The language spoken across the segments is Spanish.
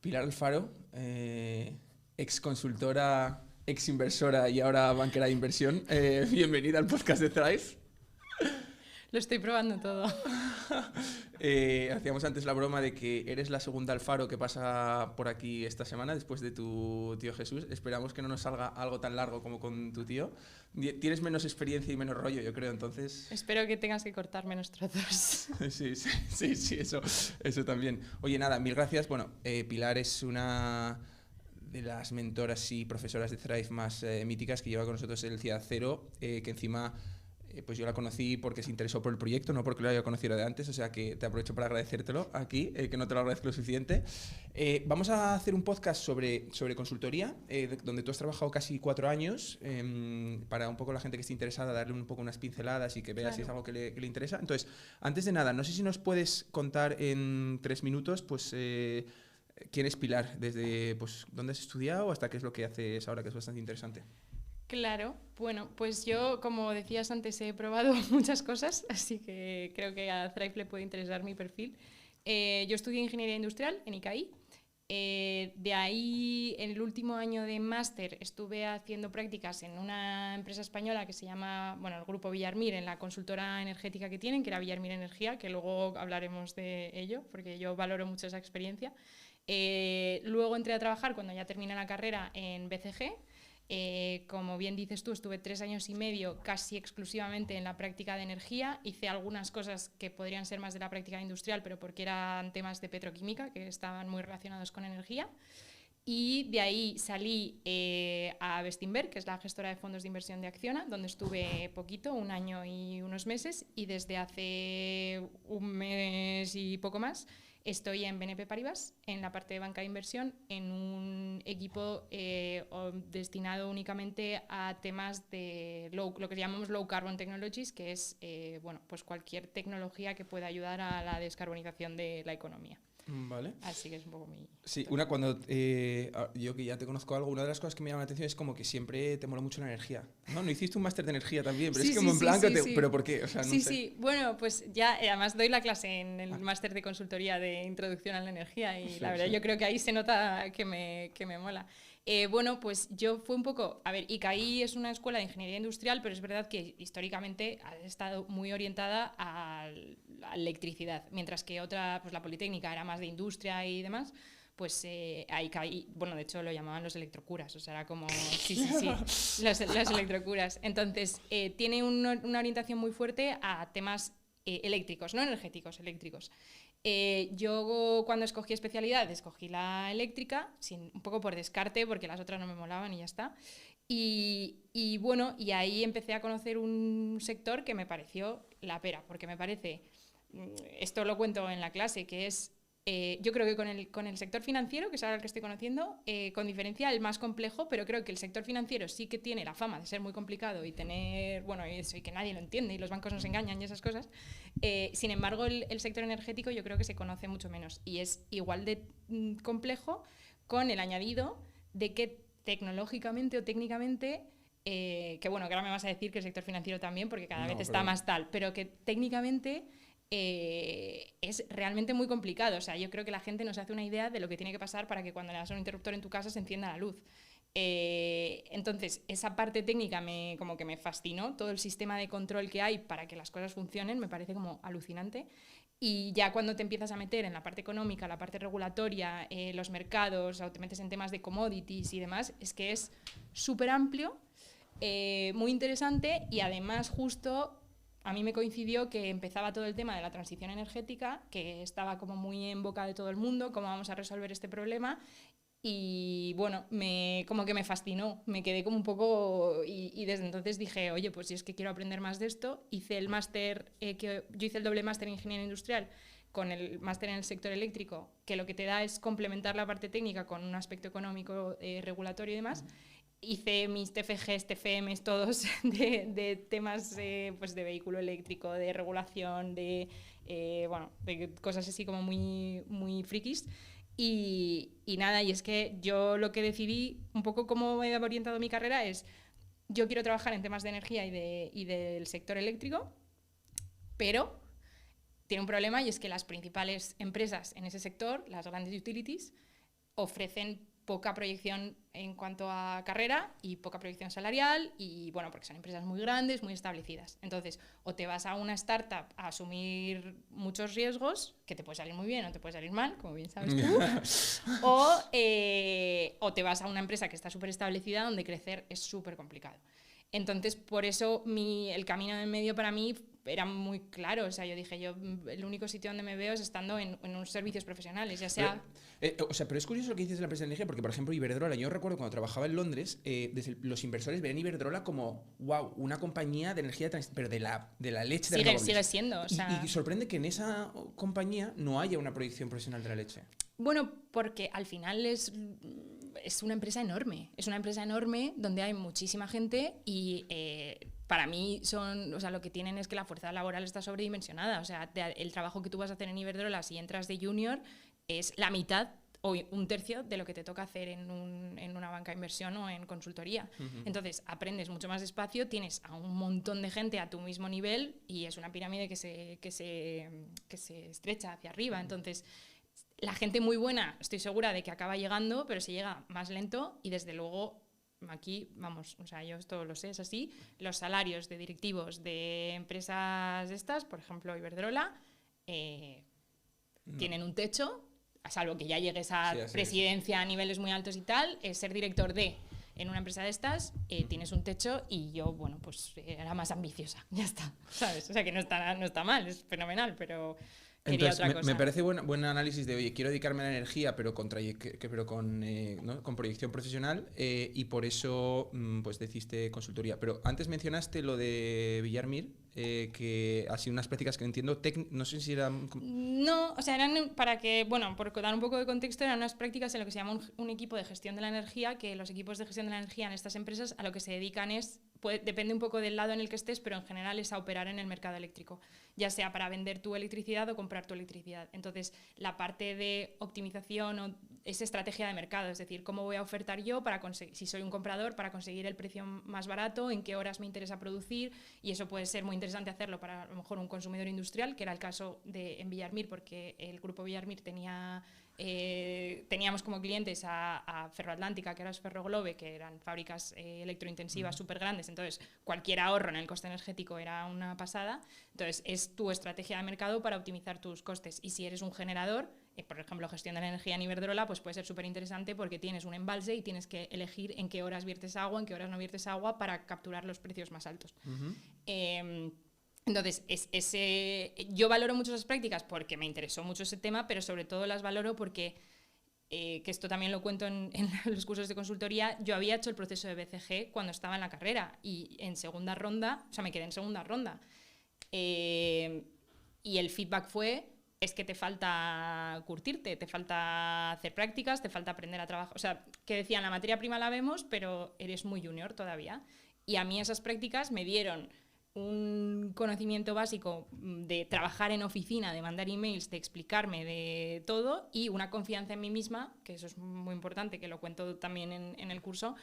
Pilar Alfaro, ex consultora, ex inversora y ahora banquera de inversión. Bienvenida al podcast de Thrive. Lo estoy probando todo. Hacíamos antes la broma de que eres la segunda Alfaro que pasa por aquí esta semana después de tu tío Jesús. Esperamos que no nos salga algo tan largo como con tu tío. Tienes menos experiencia y menos rollo, yo creo, entonces... Espero que tengas que cortar menos trozos. Sí, eso también. Oye, nada, mil gracias. Bueno, Pilar es una de las mentoras y profesoras de Thrive más míticas, que lleva con nosotros el CIAD Cero, que encima... pues yo la conocí porque se interesó por el proyecto, no porque lo haya conocido de antes, o sea que te aprovecho para agradecértelo aquí, que no te lo agradezco lo suficiente. Vamos a hacer un podcast sobre consultoría, donde tú has trabajado casi 4 años, para un poco la gente que esté interesada, darle un poco unas pinceladas y que vea si es algo que le interesa. Entonces, antes de nada, no sé si nos puedes contar en 3 minutos, pues... ¿quién es Pilar? Desde pues, dónde has estudiado hasta qué es lo que haces ahora, que es bastante interesante. Claro, bueno, pues yo, como decías antes, he probado muchas cosas, así que creo que a Thrive le puede interesar mi perfil. Yo estudié Ingeniería Industrial en ICAI. De ahí, en el último año de máster, estuve haciendo prácticas en una empresa española que se llama, bueno, el Grupo Villarmir, en la consultora energética que tienen, que era Villarmir Energía, que luego hablaremos de ello, porque yo valoro mucho esa experiencia. Luego entré a trabajar, cuando ya terminé la carrera, en BCG. Como bien dices tú, estuve 3 años y medio casi exclusivamente en la práctica de energía. Hice algunas cosas que podrían ser más de la práctica industrial, pero porque eran temas de petroquímica que estaban muy relacionados con energía. Y de ahí salí a Bestinver, que es la gestora de fondos de inversión de Acciona, donde estuve poquito, 1 año y unos meses, y desde hace 1 mes y poco más estoy en BNP Paribas, en la parte de banca de inversión, en un equipo destinado únicamente a temas de lo que llamamos low carbon technologies, que es bueno, pues cualquier tecnología que pueda ayudar a la descarbonización de la economía. Vale. Así que es un poco mi... Sí, yo que ya te conozco algo, una de las cosas que me llama la atención es como que siempre te mola mucho la energía. No hiciste un máster de energía también, pero Sí, es como sí, en sí, plan, sí, sí. ¿pero por qué? O sea, no Sí, sé. sí. Bueno, pues ya además doy la clase en el máster de consultoría de introducción a la energía y Sí, la verdad sí. yo creo que ahí se nota que me mola. Bueno, pues yo fui un poco... A ver, ICAI es una escuela de ingeniería industrial, pero es verdad que históricamente ha estado muy orientada a la electricidad, mientras que otra, pues la Politécnica era más de industria y demás. Pues ahí caí, bueno, de hecho lo llamaban los electrocuras, o sea, era como, sí, los electrocuras. Entonces, tiene una orientación muy fuerte a temas eléctricos, no energéticos, eléctricos. Yo cuando escogí especialidad, escogí la eléctrica, un poco por descarte, porque las otras no me molaban y ya está. Y bueno, y ahí empecé a conocer un sector que me pareció la pera, porque me parece, esto lo cuento en la clase, que es yo creo que con el sector financiero, que es ahora el que estoy conociendo, con diferencia el más complejo, pero creo que el sector financiero sí que tiene la fama de ser muy complicado y tener, bueno, eso, y que nadie lo entiende y los bancos nos engañan y esas cosas. Sin embargo, el sector energético yo creo que se conoce mucho menos y es igual de complejo, con el añadido de que tecnológicamente o técnicamente que bueno, que ahora me vas a decir que el sector financiero también, porque cada vez está más tal, pero que técnicamente es realmente muy complicado. O sea, yo creo que la gente no se hace una idea de lo que tiene que pasar para que cuando le das un interruptor en tu casa se encienda la luz. Entonces, esa parte técnica como que me fascinó, todo el sistema de control que hay para que las cosas funcionen me parece como alucinante. Y ya cuando te empiezas a meter en la parte económica, la parte regulatoria, los mercados, o te metes en temas de commodities y demás, es que es súper amplio, muy interesante y además justo a mí me coincidió que empezaba todo el tema de la transición energética, que estaba como muy en boca de todo el mundo, cómo vamos a resolver este problema. Y bueno, como que me fascinó, me quedé como un poco y desde entonces dije, oye, pues si es que quiero aprender más de esto, hice el máster, yo hice el doble máster en Ingeniería Industrial con el máster en el sector eléctrico, que lo que te da es complementar la parte técnica con un aspecto económico, regulatorio y demás. Hice mis TFGs, TFMs, todos de temas pues de vehículo eléctrico, de regulación, bueno, de cosas así como muy, muy frikis. Y nada, y es que yo lo que decidí, un poco cómo he orientado mi carrera, es yo quiero trabajar en temas de energía y del sector eléctrico, pero tiene un problema y es que las principales empresas en ese sector, las grandes utilities, ofrecen poca proyección en cuanto a carrera y poca proyección salarial y bueno, porque son empresas muy grandes, muy establecidas. Entonces, o te vas a una startup a asumir muchos riesgos, que te puede salir muy bien o te puede salir mal, como bien sabes tú, o te vas a una empresa que está súper establecida donde crecer es súper complicado. Entonces, por eso el camino en medio para mí era muy claro. O sea, yo dije, el único sitio donde me veo es estando en unos servicios profesionales, ya sea... Pero es curioso lo que dices de la empresa de energía, porque, por ejemplo, Iberdrola, yo recuerdo cuando trabajaba en Londres, los inversores veían Iberdrola como, wow, una compañía de energía, pero de la leche de renovables. Sigue siendo. O sea... y sorprende que en esa compañía no haya una proyección profesional de la leche. Bueno, porque al final es una empresa enorme. Es una empresa enorme donde hay muchísima gente y para mí lo que tienen es que la fuerza laboral está sobredimensionada. O sea, el trabajo que tú vas a hacer en Iberdrola si entras de junior es la mitad o un tercio de lo que te toca hacer en una banca de inversión o en consultoría. Uh-huh. Entonces, aprendes mucho más despacio, tienes a un montón de gente a tu mismo nivel y es una pirámide que se estrecha hacia arriba. Entonces, la gente muy buena, estoy segura de que acaba llegando, pero se llega más lento y desde luego aquí, vamos, o sea, yo esto lo sé, es así, los salarios de directivos de empresas estas, por ejemplo Iberdrola, tienen un techo, salvo que ya llegues a presidencia a niveles muy altos y tal, ser director en una empresa de estas, tienes un techo y yo, bueno, pues era más ambiciosa, ya está, ¿sabes? O sea que no está mal, es fenomenal, pero... Entonces, me parece buen análisis de, oye, quiero dedicarme a la energía, pero con proyección profesional, y por eso pues decidiste consultoría. Pero antes mencionaste lo de Villar-Mir, que ha sido unas prácticas que entiendo, no sé si eran... No, o sea, eran por dar un poco de contexto, eran unas prácticas en lo que se llama un equipo de gestión de la energía, que los equipos de gestión de la energía en estas empresas a lo que se dedican depende un poco del lado en el que estés, pero en general es a operar en el mercado eléctrico, ya sea para vender tu electricidad o comprar tu electricidad. Entonces, la parte de optimización es estrategia de mercado, es decir, cómo voy a ofertar yo si soy un comprador, para conseguir el precio más barato, en qué horas me interesa producir, y eso puede ser muy interesante hacerlo para a lo mejor un consumidor industrial, que era el caso en Villar-Mir, porque el grupo Villar-Mir teníamos como clientes a Ferroatlántica, que ahora es Ferroglobe, que eran fábricas electrointensivas súper grandes, entonces cualquier ahorro en el coste energético era una pasada. Entonces es tu estrategia de mercado para optimizar tus costes, y si eres un generador, por ejemplo gestión de la energía en Iberdrola, pues puede ser súper interesante porque tienes un embalse y tienes que elegir en qué horas viertes agua, en qué horas no viertes agua para capturar los precios más altos. Uh-huh. Entonces, yo valoro mucho esas prácticas porque me interesó mucho ese tema, pero sobre todo las valoro porque, que esto también lo cuento en los cursos de consultoría, yo había hecho el proceso de BCG cuando estaba en la carrera y en segunda ronda, o sea, me quedé en segunda ronda. Y el feedback es que te falta curtirte, te falta hacer prácticas, te falta aprender a trabajar. O sea, que decían, la materia prima la vemos, pero eres muy junior todavía. Y a mí esas prácticas me dieron un conocimiento básico de trabajar en oficina, de mandar emails, de explicarme de todo, y una confianza en mí misma, que eso es muy importante, que lo cuento también en el curso,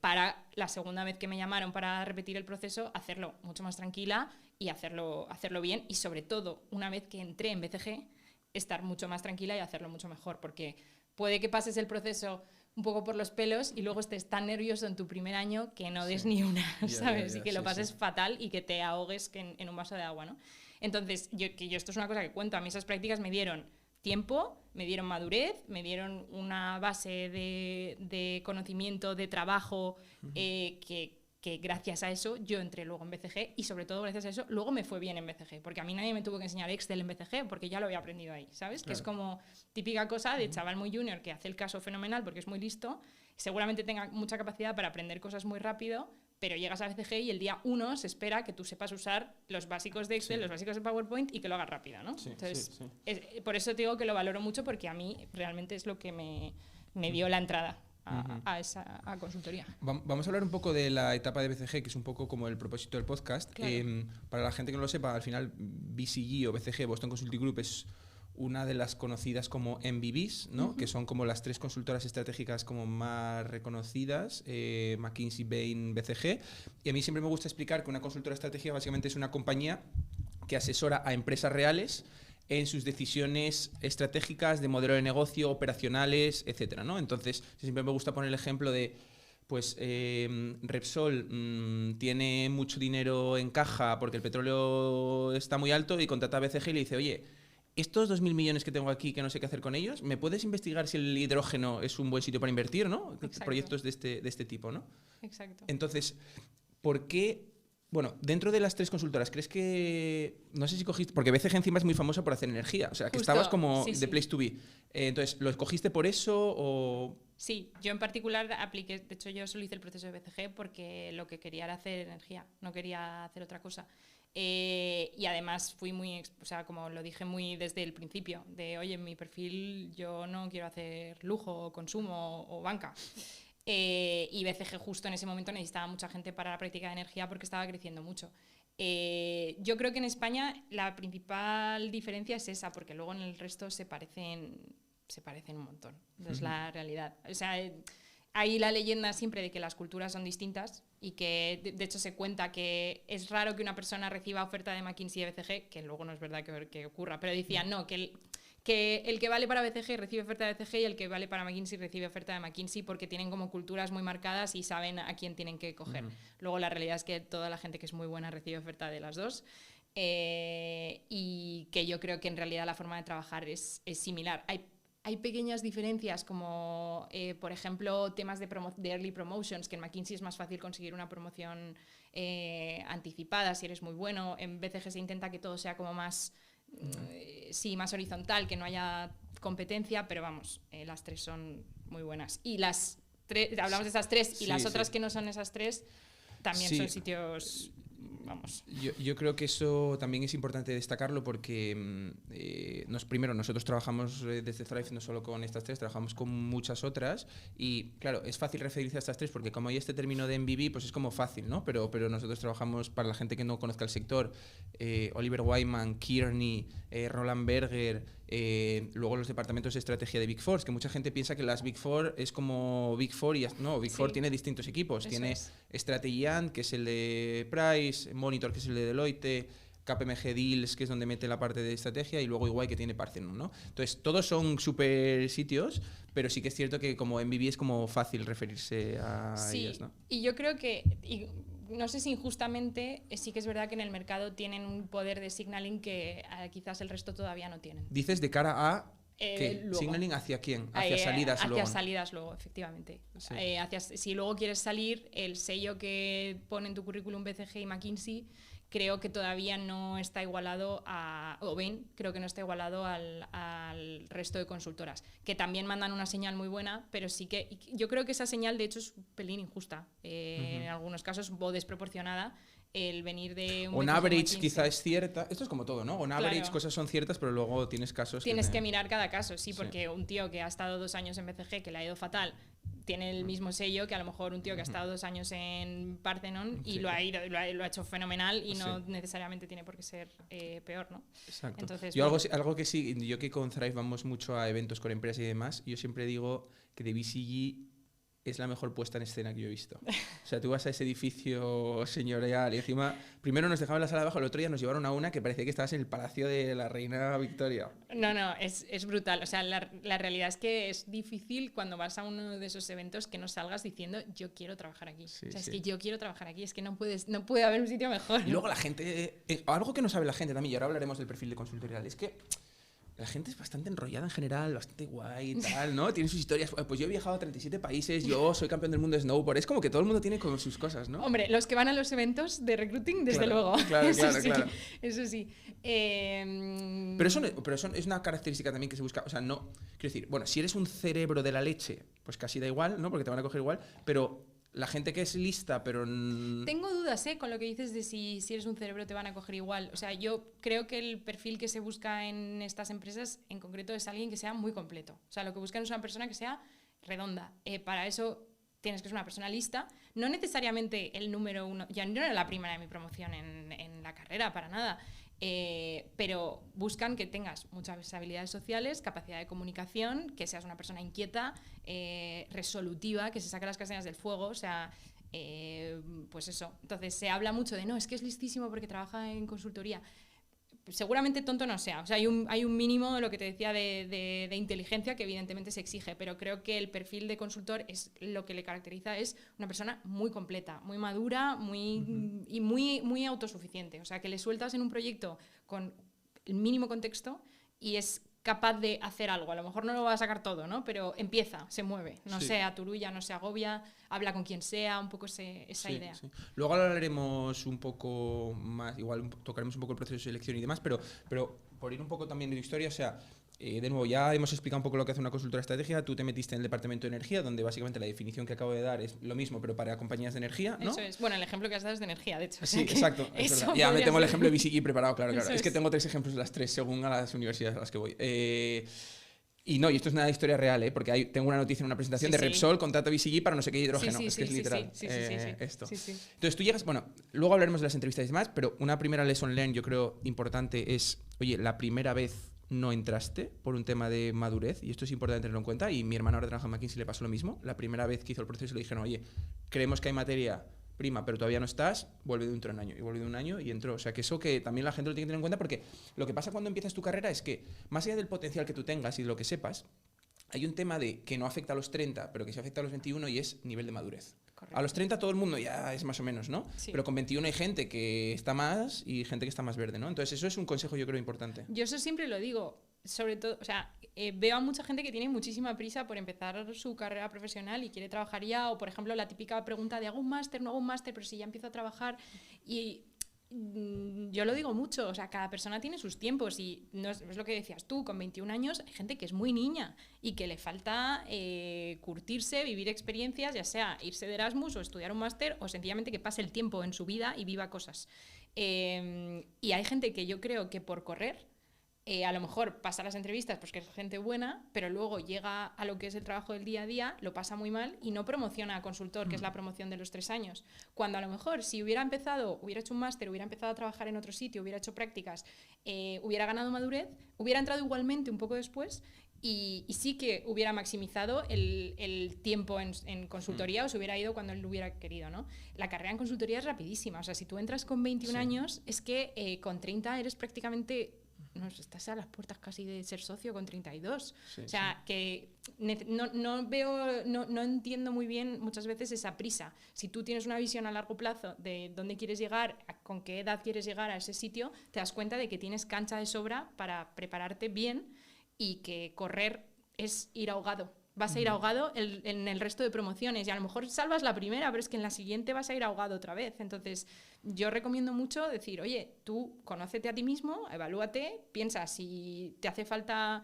para la segunda vez que me llamaron para repetir el proceso, hacerlo mucho más tranquila y hacerlo bien, y sobre todo, una vez que entré en BCG, estar mucho más tranquila y hacerlo mucho mejor, porque puede que pases el proceso un poco por los pelos y luego estés tan nervioso en tu primer año que no des ni una, ¿sabes? Y que lo pases fatal y que te ahogues en un vaso de agua, ¿no? Entonces, yo esto es una cosa que cuento, a mí esas prácticas me dieron tiempo, me dieron madurez, me dieron una base de conocimiento, de trabajo, que gracias a eso yo entré luego en BCG, y sobre todo gracias a eso luego me fue bien en BCG, porque a mí nadie me tuvo que enseñar Excel en BCG porque ya lo había aprendido ahí, ¿sabes? Claro. Que es como típica cosa de chaval muy junior que hace el caso fenomenal porque es muy listo, seguramente tenga mucha capacidad para aprender cosas muy rápido, pero llegas a BCG y el día 1 se espera que tú sepas usar los básicos de Excel, los básicos de PowerPoint, y que lo hagas rápido, ¿no? Entonces, por eso te digo que lo valoro mucho, porque a mí realmente es lo que me dio la entrada a consultoría. Vamos a hablar un poco de la etapa de BCG, que es un poco como el propósito del podcast. Claro. Para la gente que no lo sepa, al final BCG o BCG, Boston Consulting Group, es una de las conocidas como MBBs, ¿no? Uh-huh. Que son como las 3 consultoras estratégicas como más reconocidas, McKinsey, Bain, BCG. Y a mí siempre me gusta explicar que una consultora estratégica básicamente es una compañía que asesora a empresas reales en sus decisiones estratégicas de modelo de negocio, operacionales, etcétera, ¿no? Entonces, siempre me gusta poner el ejemplo de, pues, Repsol tiene mucho dinero en caja porque el petróleo está muy alto y contrata a BCG y le dice, oye, estos 2.000 millones que tengo aquí que no sé qué hacer con ellos, ¿me puedes investigar si el hidrógeno es un buen sitio para invertir, ¿no? Exacto. Proyectos de este tipo, ¿no? Exacto. Entonces, ¿por qué? Bueno, dentro de las 3 consultoras, ¿crees que, no sé si cogiste, porque BCG encima es muy famosa por hacer energía, o sea, que Justo, estabas como sí, the sí. place to be. Entonces, ¿lo escogiste por eso o...? Sí, yo en particular apliqué, de hecho yo solo hice el proceso de BCG porque lo que quería era hacer energía, no quería hacer otra cosa. Y además fui muy, o sea, como lo dije muy desde el principio, de oye, en mi perfil yo no quiero hacer lujo, consumo o banca. Y BCG justo en ese momento necesitaba mucha gente para la práctica de energía porque estaba creciendo mucho. Yo creo que en España la principal diferencia es esa, porque luego en el resto se parecen un montón. Es la realidad. O sea, hay la leyenda siempre de que las culturas son distintas y que de hecho se cuenta que es raro que una persona reciba oferta de McKinsey y de BCG, que luego no es verdad que ocurra, pero decían no, que el que vale para BCG recibe oferta de BCG y el que vale para McKinsey recibe oferta de McKinsey porque tienen como culturas muy marcadas y saben a quién tienen que coger. Luego la realidad es que toda la gente que es muy buena recibe oferta de las dos. Y que yo creo que en realidad la forma de trabajar es similar. Hay pequeñas diferencias como, por ejemplo, temas de early promotions, que en McKinsey es más fácil conseguir una promoción anticipada si eres muy bueno. En BCG se intenta que todo sea como más, más horizontal, que no haya competencia, pero vamos, las 3 son muy buenas. Y las 3, hablamos de esas 3 y las otras que no son esas 3 también son sitios... Vamos. Yo creo que eso también es importante destacarlo porque primero nosotros trabajamos desde Thrive no solo con estas 3, trabajamos con muchas otras y claro, es fácil referirse a estas 3 porque como hay este término de MBB pues es como fácil, ¿no? Pero nosotros trabajamos, para la gente que no conozca el sector, Oliver Wyman, Kearney, Roland Berger, luego los departamentos de estrategia de Big Four, que mucha gente piensa que las Big Four es como Big Four y no, Big Four tiene distintos equipos, tiene Strategy & que es el de Price, Monitor que es el de Deloitte, KPMG Deals que es donde mete la parte de estrategia y luego igual que tiene Parthenon, ¿no? Entonces todos son súper sitios, pero sí que es cierto que como MBB es como fácil referirse a ellas, ¿no? Y yo creo que... no sé si injustamente, sí que es verdad que en el mercado tienen un poder de signaling que quizás el resto todavía no tienen. Dices de cara a signaling hacia quién, hacia salidas luego. Hacia salidas luego, efectivamente. Sí. Si luego quieres salir, el sello que pone en tu currículum BCG y McKinsey creo que todavía no está igualado creo que no está igualado al resto de consultoras, que también mandan una señal muy buena, pero sí que yo creo que esa señal de hecho es un pelín injusta, en algunos casos o desproporcionada, el venir de un... On average quizá es cierta, esto es como todo, ¿no? On average cosas son ciertas, pero luego tienes casos que mirar cada caso, porque un tío que ha estado 2 años en BCG, que le ha ido fatal, tiene el mismo sello que a lo mejor un tío que ha estado 2 años en Parthenon y lo ha hecho fenomenal y no necesariamente tiene por qué ser peor, ¿no? Exacto. Entonces, yo algo que sí, yo que con Thrive vamos mucho a eventos con empresas y demás, yo siempre digo que de BCG es la mejor puesta en escena que yo he visto. O sea, tú vas a ese edificio señorial y encima, primero nos dejaban la sala de abajo, el otro día nos llevaron a una que parecía que estabas en el palacio de la reina Victoria. No, es brutal. O sea, la realidad es que es difícil cuando vas a uno de esos eventos que no salgas diciendo yo quiero trabajar aquí. Sí, o sea, es que yo quiero trabajar aquí, es que no puede haber un sitio mejor. Y luego la gente, algo que no sabe la gente también, y ahora hablaremos del perfil de consultorial, es que la gente es bastante enrollada en general, bastante guay y tal, ¿no? Tiene sus historias. Pues yo he viajado a 37 países, yo soy campeón del mundo de snowboard. Es como que todo el mundo tiene como sus cosas, ¿no? Hombre, los que van a los eventos de recruiting, desde luego. Claro. Eso sí. Pero eso es una característica también que se busca. O sea, no. Quiero decir, bueno, si eres un cerebro de la leche, pues casi da igual, ¿no? Porque te van a coger igual. Pero la gente que es lista, pero... Tengo dudas, con lo que dices de si eres un cerebro te van a coger igual. O sea, yo creo que el perfil que se busca en estas empresas en concreto es alguien que sea muy completo. O sea, lo que buscan es una persona que sea redonda. Para eso tienes que ser una persona lista. No necesariamente el número 1. Ya no era la primera de mi promoción en la carrera, para nada. Pero buscan que tengas muchas habilidades sociales, capacidad de comunicación, que seas una persona inquieta, resolutiva, que se saque las castañas del fuego, o sea, pues eso. Entonces se habla mucho de, no, es que es listísimo porque trabaja en consultoría. seguramente tonto no sea. O sea, hay un mínimo de lo que te decía de inteligencia que evidentemente se exige, pero creo que el perfil de consultor es lo que le caracteriza, es una persona muy completa, muy madura, y muy autosuficiente. O sea, que le sueltas en un proyecto con el mínimo contexto y es capaz de hacer algo. A lo mejor no lo va a sacar todo, ¿no? Pero empieza, se mueve. No se aturulla, no se agobia, habla con quien sea, un poco esa idea. Sí. Luego hablaremos un poco más, igual tocaremos un poco el proceso de selección y demás, pero por ir un poco también de tu historia, o sea, de nuevo, ya hemos explicado un poco lo que hace una consultora estratégica. Tú te metiste en el departamento de energía, donde básicamente la definición que acabo de dar es lo mismo, pero para compañías de energía, ¿no? Eso es. Bueno, el ejemplo que has dado es de energía, de hecho. Sí, exacto. Es verdad. Ya me tengo el ejemplo de BCG preparado, claro. Es que tengo 3 ejemplos de las 3 según a las universidades a las que voy. Y esto es una historia real, porque tengo una noticia en una presentación de Repsol, contrata BCG para no sé qué hidrógeno. Es que es literal esto. Entonces tú llegas, bueno, luego hablaremos de las entrevistas y demás, pero una primera lesson learned yo creo importante es, oye, la primera vez no entraste por un tema de madurez, y esto es importante tenerlo en cuenta, y mi hermano ahora trabaja en McKinsey y le pasó lo mismo. La primera vez que hizo el proceso le dijeron, oye, creemos que hay materia prima, pero todavía no estás, vuelve de un año. Y volvió de un año y entró. O sea, que eso que también la gente lo tiene que tener en cuenta, porque lo que pasa cuando empiezas tu carrera es que, más allá del potencial que tú tengas y de lo que sepas, hay un tema de que no afecta a los 30, pero que sí afecta a los 21, y es nivel de madurez. Correcto. A los 30 todo el mundo ya es más o menos, ¿no? Sí. Pero con 21 hay gente que está más y gente que está más verde, ¿no? Entonces eso es un consejo yo creo importante. Yo eso siempre lo digo, sobre todo, o sea, veo a mucha gente que tiene muchísima prisa por empezar su carrera profesional y quiere trabajar ya, o por ejemplo la típica pregunta de ¿hago un máster? No hago un máster, pero si ya empiezo a trabajar. Y yo lo digo mucho, o sea, cada persona tiene sus tiempos, y no es lo que decías tú, con 21 años hay gente que es muy niña y que le falta curtirse, vivir experiencias, ya sea irse de Erasmus o estudiar un máster, o sencillamente que pase el tiempo en su vida y viva cosas. Y hay gente que yo creo que por correr, a lo mejor pasa las entrevistas porque es gente buena, pero luego llega a lo que es el trabajo del día a día, lo pasa muy mal y no promociona a consultor, que es la promoción de los 3 años. Cuando a lo mejor si hubiera hecho un máster, hubiera empezado a trabajar en otro sitio, hubiera hecho prácticas, hubiera ganado madurez, hubiera entrado igualmente un poco después y sí que hubiera maximizado el tiempo en consultoría, o se hubiera ido cuando él lo hubiera querido, ¿no? La carrera en consultoría es rapidísima. O sea, si tú entras con 21 años, es que con 30 eres prácticamente... No, estás a las puertas casi de ser socio con 32. O sea, que no entiendo muy bien muchas veces esa prisa. Si tú tienes una visión a largo plazo de dónde quieres llegar, con qué edad quieres llegar a ese sitio, te das cuenta de que tienes cancha de sobra para prepararte bien, y que correr es ir ahogado. Vas a ir ahogado en el resto de promociones, y a lo mejor salvas la primera, pero es que en la siguiente vas a ir ahogado otra vez. Entonces, yo recomiendo mucho decir, oye, tú conócete a ti mismo, evalúate, piensa si te hace falta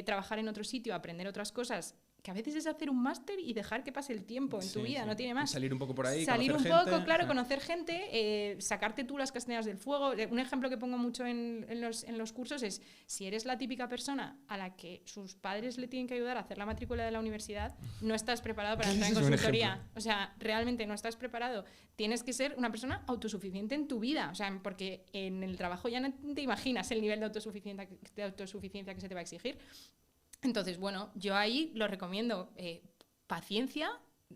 trabajar en otro sitio, aprender otras cosas, que a veces es hacer un máster y dejar que pase el tiempo en tu vida, no tiene más. Salir un poco por ahí, salir un poco, claro, conocer gente, sacarte tú las castañas del fuego. Un ejemplo que pongo mucho en los cursos es, si eres la típica persona a la que sus padres le tienen que ayudar a hacer la matrícula de la universidad, no estás preparado para entrar en consultoría. O sea, realmente no estás preparado. Tienes que ser una persona autosuficiente en tu vida, o sea, porque en el trabajo ya no te imaginas el nivel de autosuficiencia que se te va a exigir. Entonces, bueno, yo ahí lo recomiendo, paciencia,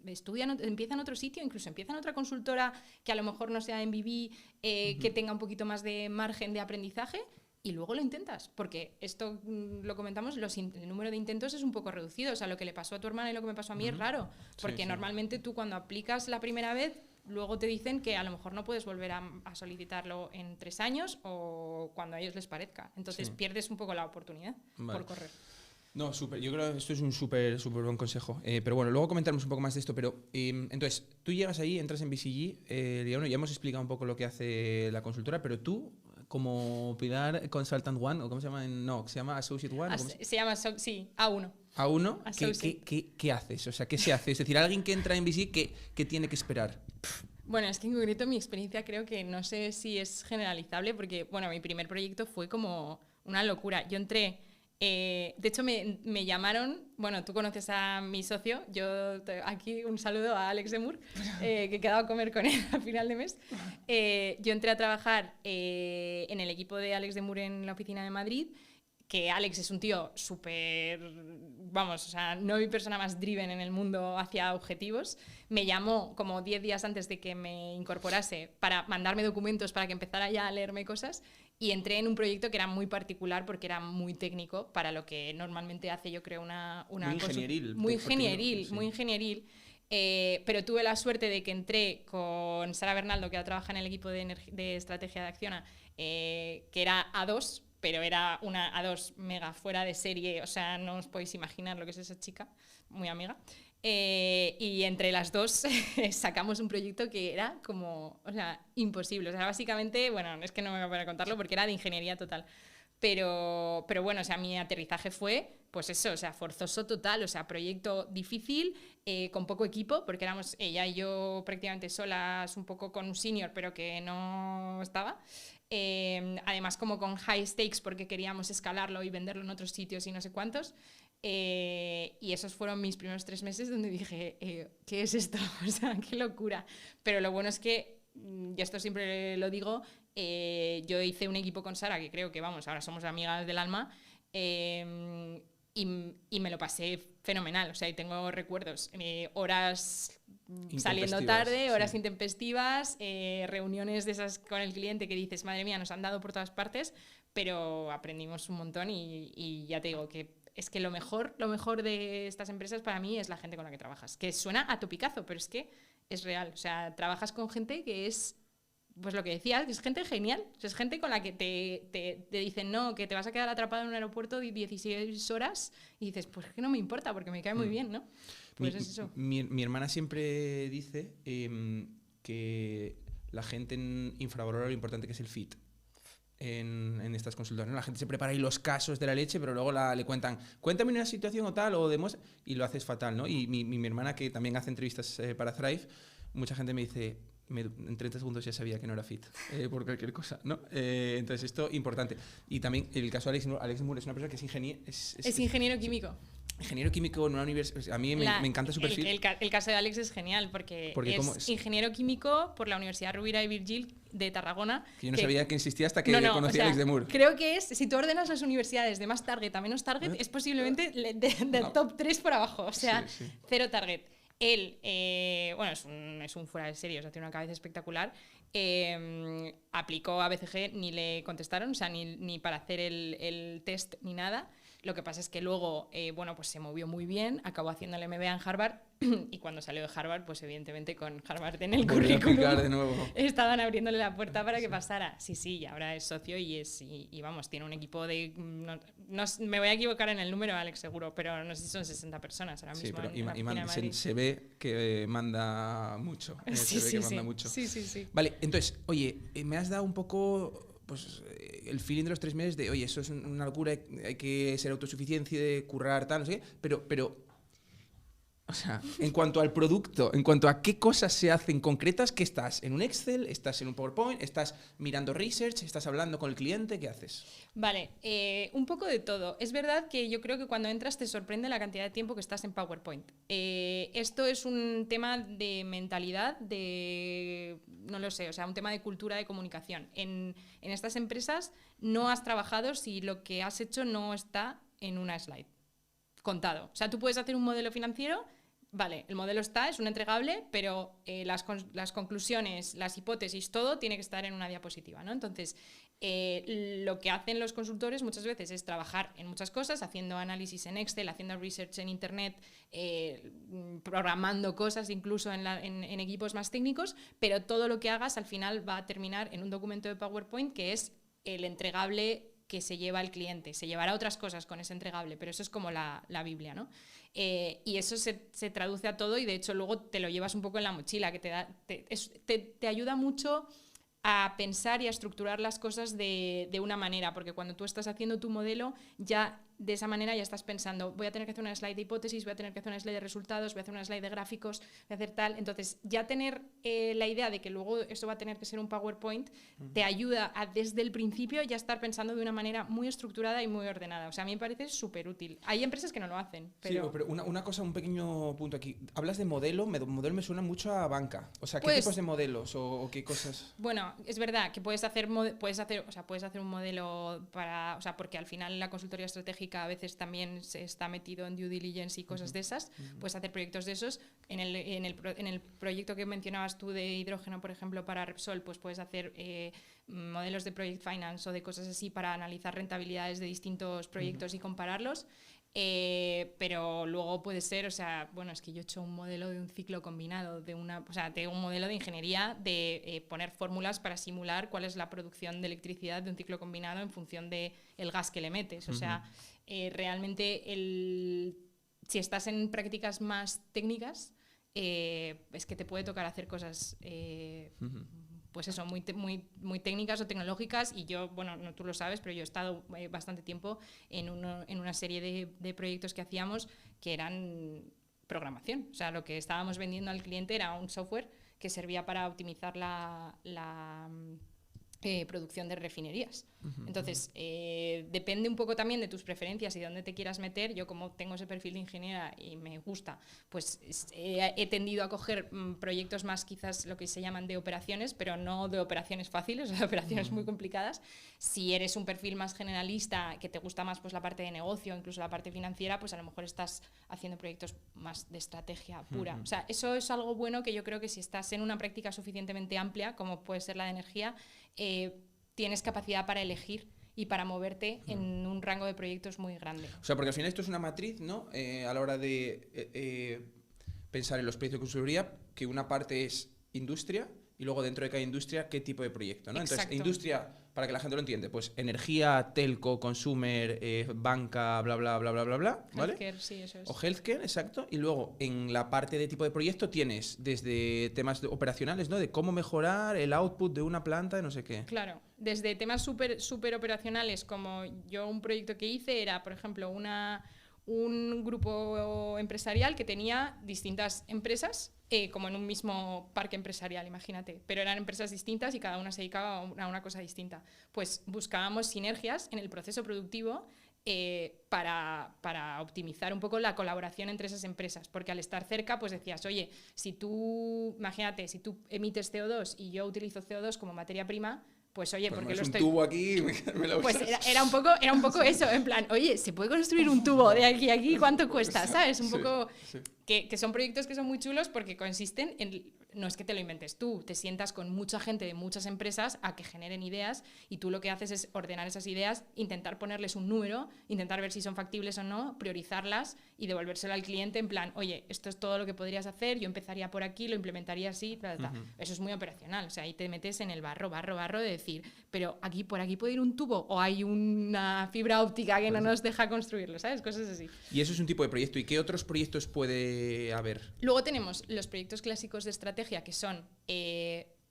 empieza en otro sitio, incluso empieza en otra consultora que a lo mejor no sea en MBB, que tenga un poquito más de margen de aprendizaje, y luego lo intentas, porque esto lo comentamos, el número de intentos es un poco reducido. O sea, lo que le pasó a tu hermana y lo que me pasó a mí es raro, porque normalmente tú cuando aplicas la primera vez, luego te dicen que a lo mejor no puedes volver a solicitarlo en 3 años o cuando a ellos les parezca. Entonces pierdes un poco la oportunidad por correr. No, súper. Yo creo que esto es un súper buen consejo. Pero bueno, luego comentaremos un poco más de esto. Pero entonces, tú llegas ahí, entras en BCG, ya hemos explicado un poco lo que hace la consultora, pero tú, como Pilar Consultant One, o ¿cómo se llama? No, se llama Associate One. Se llama, sí, A1. ¿A1? ¿Qué haces? O sea, ¿qué se hace? Es decir, alguien que entra en BCG, ¿qué tiene que esperar? Bueno, es que en concreto mi experiencia creo que no sé si es generalizable, porque bueno, mi primer proyecto fue como una locura. Yo entré... de hecho me llamaron, bueno, tú conoces a mi socio, aquí un saludo a Alex de Moore, que he quedado a comer con él a final de mes. Yo entré a trabajar en el equipo de Alex de Moore en la oficina de Madrid, que Alex es un tío súper, vamos, o sea, no hay persona más driven en el mundo hacia objetivos. Me llamó como 10 días antes de que me incorporase para mandarme documentos para que empezara ya a leerme cosas. y entré en un proyecto que era muy particular porque era muy técnico para lo que normalmente hace, yo creo, una muy ingenieril. Muy ingenieril, sí. Muy ingenieril. Pero tuve la suerte de que entré con Sara Bernaldo, que ahora trabaja en el equipo de estrategia de Acciona, que era A2, pero era una A2 mega fuera de serie, o sea, no os podéis imaginar lo que es esa chica, muy amiga. Y entre las dos sacamos un proyecto que era como, o sea, imposible. O sea, básicamente, bueno, es que no me voy a poner a contarlo porque era de ingeniería total. Pero bueno, o sea, mi aterrizaje fue, pues eso, o sea, forzoso total, o sea, proyecto difícil, con poco equipo, porque éramos ella y yo prácticamente solas, un poco con un senior, pero que no estaba. Además, como con high stakes, porque queríamos escalarlo y venderlo en otros sitios y no sé cuántos. Y esos fueron mis primeros 3 meses donde dije, ¿qué es esto? O sea, qué locura. Pero lo bueno es que, y esto siempre lo digo, yo hice un equipo con Sara, que creo que, vamos, ahora somos amigas del alma, y me lo pasé fenomenal. O sea, y tengo recuerdos, horas saliendo tarde, horas sí. Intempestivas, reuniones de esas con el cliente que dices, madre mía, nos han dado por todas partes, pero aprendimos un montón y ya te digo que es que lo mejor de estas empresas para mí es la gente con la que trabajas, que suena a topicazo, pero es que es real. O sea, trabajas con gente que es, pues lo que decías, que es gente genial. O sea, es gente con la que te dicen, no, que te vas a quedar atrapado en un aeropuerto de 16 horas y dices, pues que no me importa porque me cae muy bien, ¿no? Pues es eso. Mi hermana siempre dice que la gente infravalora lo importante que es el fit. En estas consultoras, ¿no? La gente se prepara ahí los casos de la leche, pero luego le cuentan, cuéntame una situación o tal, o demuestra, y lo haces fatal, ¿no? Y mi hermana, que también hace entrevistas para Thrive, mucha gente me dice, en 30 segundos ya sabía que no era fit, por cualquier cosa, ¿no? Entonces esto, importante. Y también el caso de Alex Moore es una persona que es ingeniero... Es ingeniero químico. Ingeniero químico en una universidad. A mí me encanta su perfil. El caso de Alex es genial porque es ingeniero químico por la Universidad Rovira y Virgili de Tarragona. Que yo no sabía que existía hasta que conocí a Alex de Moore. Creo que es, si tú ordenas las universidades de más target a menos target, es posiblemente del top 3 por abajo. O sea, sí. Cero target. Él, bueno, es un fuera de serie, o sea, tiene una cabeza espectacular. Aplicó a BCG, ni le contestaron, o sea, ni para hacer el test ni nada. Lo que pasa es que luego, bueno, pues se movió muy bien, acabó haciendo el MBA en Harvard y cuando salió de Harvard, pues evidentemente con Harvard en el currículum de nuevo. Estaban abriéndole la puerta para que pasara. Sí, y ahora es socio y vamos, tiene un equipo de... No, me voy a equivocar en el número, Alex, seguro, pero no sé si son 60 personas ahora mismo. Sí, pero se ve que manda mucho. Sí. Vale, entonces, oye, me has dado un poco... pues el feeling de los 3 meses de, oye, eso es una locura, hay que ser autosuficiente, currar, tal, no sé qué, pero o sea, en cuanto al producto, en cuanto a qué cosas se hacen concretas, ¿qué estás? ¿En un Excel? ¿Estás en un PowerPoint? ¿Estás mirando research? ¿Estás hablando con el cliente? ¿Qué haces? Vale, un poco de todo. Es verdad que yo creo que cuando entras te sorprende la cantidad de tiempo que estás en PowerPoint. Esto es un tema de mentalidad, no lo sé, o sea, un tema de cultura de comunicación. En estas empresas no has trabajado si lo que has hecho no está en una slide contado. O sea, tú puedes hacer un modelo financiero, vale, el modelo está, es un entregable, pero las conclusiones, las hipótesis, todo tiene que estar en una diapositiva, ¿no? Entonces, lo que hacen los consultores muchas veces es trabajar en muchas cosas, haciendo análisis en Excel, haciendo research en Internet, programando cosas incluso en equipos más técnicos, pero todo lo que hagas al final va a terminar en un documento de PowerPoint que es el entregable que se lleva el cliente. Se llevará otras cosas con ese entregable, pero eso es como la Biblia, ¿no? Y eso se traduce a todo y de hecho luego te lo llevas un poco en la mochila, que te ayuda mucho a pensar y a estructurar las cosas de una manera, porque cuando tú estás haciendo tu modelo, ya de esa manera ya estás pensando, voy a tener que hacer una slide de hipótesis, voy a tener que hacer una slide de resultados, voy a hacer una slide de gráficos, voy a hacer tal. Entonces, ya tener la idea de que luego eso va a tener que ser un PowerPoint te ayuda a desde el principio ya estar pensando de una manera muy estructurada y muy ordenada. O sea, a mí me parece súper útil. Hay empresas que no lo hacen. Pero... Sí, pero una cosa, un pequeño punto aquí. Hablas de modelo, modelo me suena mucho a banca. O sea, ¿qué tipos de modelos o qué cosas? Bueno, es verdad que puedes hacer un modelo para... O sea, porque al final la consultoría estratégica estratégica a veces también se está metido en due diligence y cosas de esas, puedes hacer proyectos de esos. En el proyecto que mencionabas tú de hidrógeno, por ejemplo, para Repsol, pues puedes hacer modelos de project finance o de cosas así para analizar rentabilidades de distintos proyectos y compararlos. Pero luego puede ser, o sea, bueno, es que yo he hecho un modelo de un ciclo combinado, de un modelo de ingeniería de poner fórmulas para simular cuál es la producción de electricidad de un ciclo combinado en función del gas que le metes. O sea, realmente si estás en prácticas más técnicas, es que te puede tocar hacer cosas pues eso, muy técnicas o tecnológicas, y yo, bueno, no, tú lo sabes, pero yo he estado bastante tiempo en una serie de proyectos que hacíamos que eran programación. O sea, lo que estábamos vendiendo al cliente era un software que servía para optimizar la producción de refinerías. Entonces, depende un poco también de tus preferencias y de dónde te quieras meter. Yo, como tengo ese perfil de ingeniera y me gusta, pues he tendido a coger proyectos más quizás lo que se llaman de operaciones, pero no de operaciones fáciles, de operaciones muy complicadas. Si eres un perfil más generalista, que te gusta más pues la parte de negocio, incluso la parte financiera, pues a lo mejor estás haciendo proyectos más de estrategia pura. O sea, eso es algo bueno que yo creo que si estás en una práctica suficientemente amplia, como puede ser la de energía, tienes capacidad para elegir y para moverte en un rango de proyectos muy grande. O sea, porque al final esto es una matriz, ¿no? A la hora de pensar en los proyectos de consultoría, que una parte es industria y luego dentro de cada industria qué tipo de proyecto, ¿no? Exacto. Entonces, industria, para que la gente lo entiende, pues energía, telco, consumer, banca, bla, bla, bla, bla, bla, bla, ¿vale? Healthcare, sí, eso es. O healthcare, exacto. Y luego, en la parte de tipo de proyecto tienes desde temas operacionales, ¿no? De cómo mejorar el output de una planta de no sé qué. Claro, desde temas súper operacionales, como yo un proyecto que hice era, por ejemplo, un grupo empresarial que tenía distintas empresas, como en un mismo parque empresarial, imagínate, pero eran empresas distintas y cada una se dedicaba a una cosa distinta. Pues buscábamos sinergias en el proceso productivo para optimizar un poco la colaboración entre esas empresas, porque al estar cerca pues decías, oye, imagínate, si tú emites CO2 y yo utilizo CO2 como materia prima, pues oye, pues porque lo estoy... un tubo aquí me lo pues era un poco eso, en plan, oye, ¿se puede construir un tubo de aquí a aquí? ¿Cuánto cuesta? ¿Sabes? Un poco... Sí. Que son proyectos que son muy chulos porque consisten en... No es que te lo inventes tú, te sientas con mucha gente de muchas empresas a que generen ideas y tú lo que haces es ordenar esas ideas, intentar ponerles un número, intentar ver si son factibles o no, priorizarlas y devolvérselo al cliente en plan, oye, esto es todo lo que podrías hacer, yo empezaría por aquí, lo implementaría así, tal, tal. Eso es muy operacional, o sea, ahí te metes en el barro de decir, pero por aquí puede ir un tubo o hay una fibra óptica que no nos deja construirlo, ¿sabes? Cosas así. Y eso es un tipo de proyecto. ¿Y qué otros proyectos puede haber? Luego tenemos los proyectos clásicos de estrategia, que son,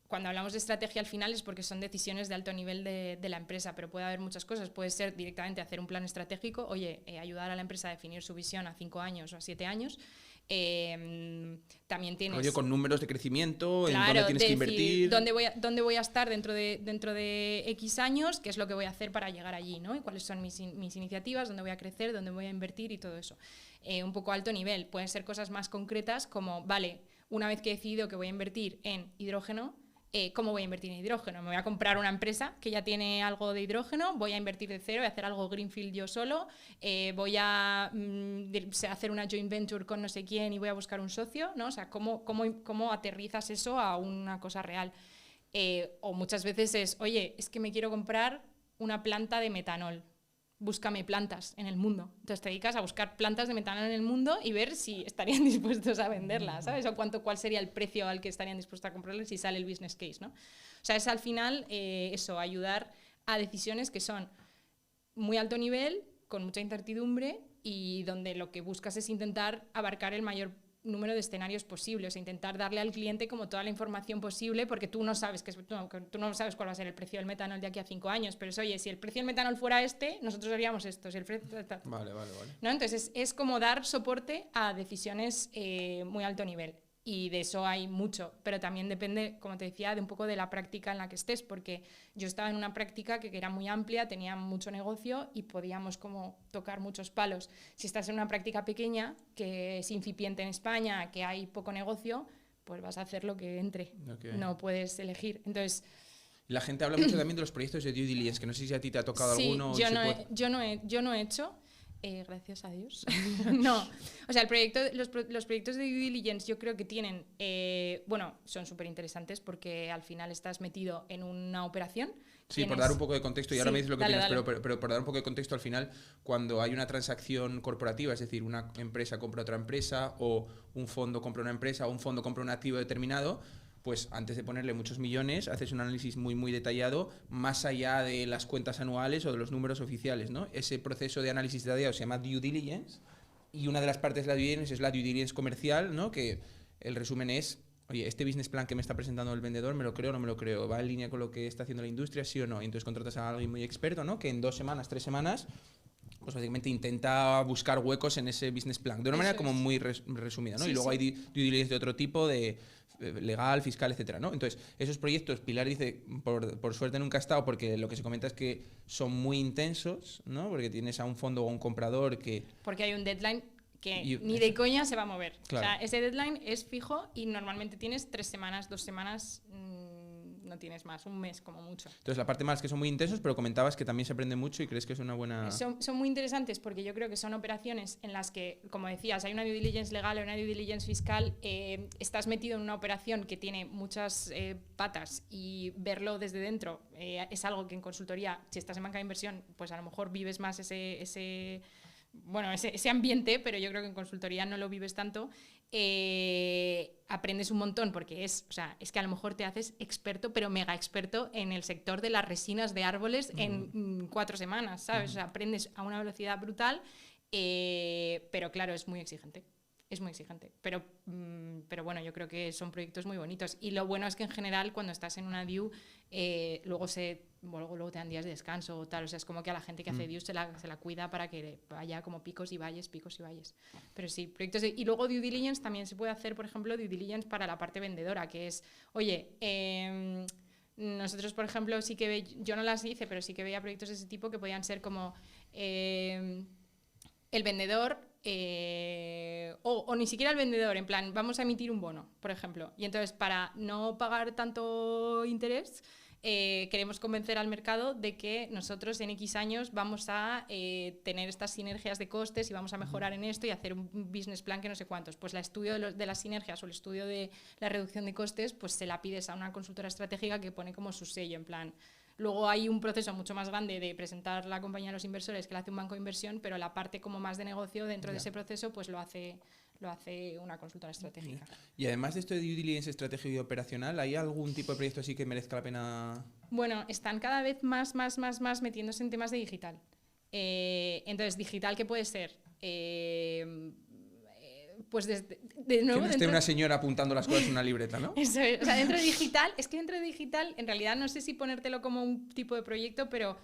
cuando hablamos de estrategia al final es porque son decisiones de alto nivel de la empresa, pero puede haber muchas cosas. Puede ser directamente hacer un plan estratégico, oye, ayudar a la empresa a definir su visión a 5 años o a 7 años. También tienes... Oye, con números de crecimiento, claro, en dónde tienes que invertir. ¿Dónde voy a estar dentro de X años? ¿Qué es lo que voy a hacer para llegar allí, ¿no? Y cuáles son mis iniciativas, dónde voy a crecer, dónde voy a invertir y todo eso. Un poco alto nivel. Pueden ser cosas más concretas como, vale, una vez que he decidido que voy a invertir en hidrógeno, ¿cómo voy a invertir en hidrógeno? Me voy a comprar una empresa que ya tiene algo de hidrógeno, voy a invertir de cero, voy a hacer algo greenfield yo solo, voy a hacer una joint venture con no sé quién y voy a buscar un socio, ¿no? O sea, ¿cómo aterrizas eso a una cosa real? O muchas veces es, oye, es que me quiero comprar una planta de metanol. Búscame plantas en el mundo. Entonces te dedicas a buscar plantas de metanol en el mundo y ver si estarían dispuestos a venderlas, ¿sabes? O cuál sería el precio al que estarían dispuestos a comprarlas si sale el business case, ¿no? O sea, es al final eso, ayudar a decisiones que son muy alto nivel, con mucha incertidumbre y donde lo que buscas es intentar abarcar el mayor número de escenarios posibles, intentar darle al cliente como toda la información posible, porque tú no sabes tú no sabes cuál va a ser el precio del metanol de aquí a 5 años, pero oye, si el precio del metanol fuera nosotros haríamos esto, si el precio... Vale. ¿No? Entonces es como dar soporte a decisiones muy alto nivel. Y de eso hay mucho, pero también depende, como te decía, de un poco de la práctica en la que estés, porque yo estaba en una práctica que era muy amplia, tenía mucho negocio y podíamos como tocar muchos palos. Si estás en una práctica pequeña, que es incipiente en España, que hay poco negocio, pues vas a hacer lo que entre, no puedes elegir. Entonces... La gente habla mucho también de los proyectos de due diligence, que no sé si a ti te ha tocado alguno. Sí, yo no he hecho. Gracias a Dios. No, o sea, los proyectos de due diligence yo creo que tienen, bueno, son súper interesantes porque al final estás metido en una operación. Sí, por dar un poco de contexto, y ahora me dices lo que dale, opinas, pero por dar un poco de contexto, al final, cuando hay una transacción corporativa, es decir, una empresa compra otra empresa, o un fondo compra una empresa, o un fondo compra un activo determinado, pues antes de ponerle muchos millones, haces un análisis muy, muy detallado, más allá de las cuentas anuales o de los números oficiales, ¿no? Ese proceso de análisis detallado se llama due diligence, y una de las partes de la due diligence es la due diligence comercial, ¿no? Que el resumen es: oye, este business plan que me está presentando el vendedor, ¿me lo creo o no me lo creo? ¿Va en línea con lo que está haciendo la industria, sí o no? Y entonces contratas a alguien muy experto, ¿no? Que en 2 semanas, 3 semanas, pues básicamente intenta buscar huecos en ese business plan, de una manera como muy resumida, ¿no? Sí, y luego sí. hay due diligence de otro tipo, de legal, fiscal, etcétera, ¿no? Entonces, esos proyectos, Pilar dice, por suerte nunca ha estado, porque lo que se comenta es que son muy intensos, ¿no? Porque tienes a un fondo o a un comprador que... Porque hay un deadline que ni de coña se va a mover. Claro. O sea, ese deadline es fijo y normalmente tienes 3 semanas, 2 semanas, no tienes más, un mes como mucho. Entonces, la parte más es que son muy intensos, pero comentabas que también se aprende mucho y crees que es una buena... Son muy interesantes porque yo creo que son operaciones en las que, como decías, hay una due diligence legal, hay una due diligence fiscal, estás metido en una operación que tiene muchas patas y verlo desde dentro es algo que en consultoría, si estás en banca de inversión, pues a lo mejor vives más ese ambiente, pero yo creo que en consultoría no lo vives tanto. Aprendes un montón porque es que a lo mejor te haces experto, pero mega experto en el sector de las resinas de árboles en 4 semanas, ¿sabes? O sea, aprendes a una velocidad brutal, pero claro, es muy exigente. Es muy exigente, pero bueno, yo creo que son proyectos muy bonitos. Y lo bueno es que en general cuando estás en una due, luego te dan días de descanso o tal. O sea, es como que a la gente que hace due se la cuida para que vaya como picos y valles. Pero sí, proyectos y luego due diligence también se puede hacer, por ejemplo, due diligence para la parte vendedora, que es, oye, nosotros, por ejemplo, yo no las hice, pero sí que veía proyectos de ese tipo que podían ser como el vendedor... o ni siquiera el vendedor, en plan, vamos a emitir un bono, por ejemplo, y entonces para no pagar tanto interés queremos convencer al mercado de que nosotros en X años vamos a tener estas sinergias de costes y vamos a mejorar en esto y hacer un business plan que no sé cuántos. Pues el estudio de las sinergias o el estudio de la reducción de costes, pues se la pides a una consultora estratégica que pone como su sello, en plan... Luego hay un proceso mucho más grande de presentar la compañía a los inversores que la hace un banco de inversión, pero la parte como más de negocio dentro de ese proceso pues lo hace una consultora estratégica. Y además de esto de due diligence estratégico y operacional, ¿hay algún tipo de proyecto así que merezca la pena? Bueno, están cada vez más metiéndose en temas de digital. Entonces, digital, ¿qué puede ser? Pues de nuevo... Que no esté una señora apuntando las cosas en una libreta, ¿no? Eso es. O sea, dentro de digital, en realidad no sé si ponértelo como un tipo de proyecto, pero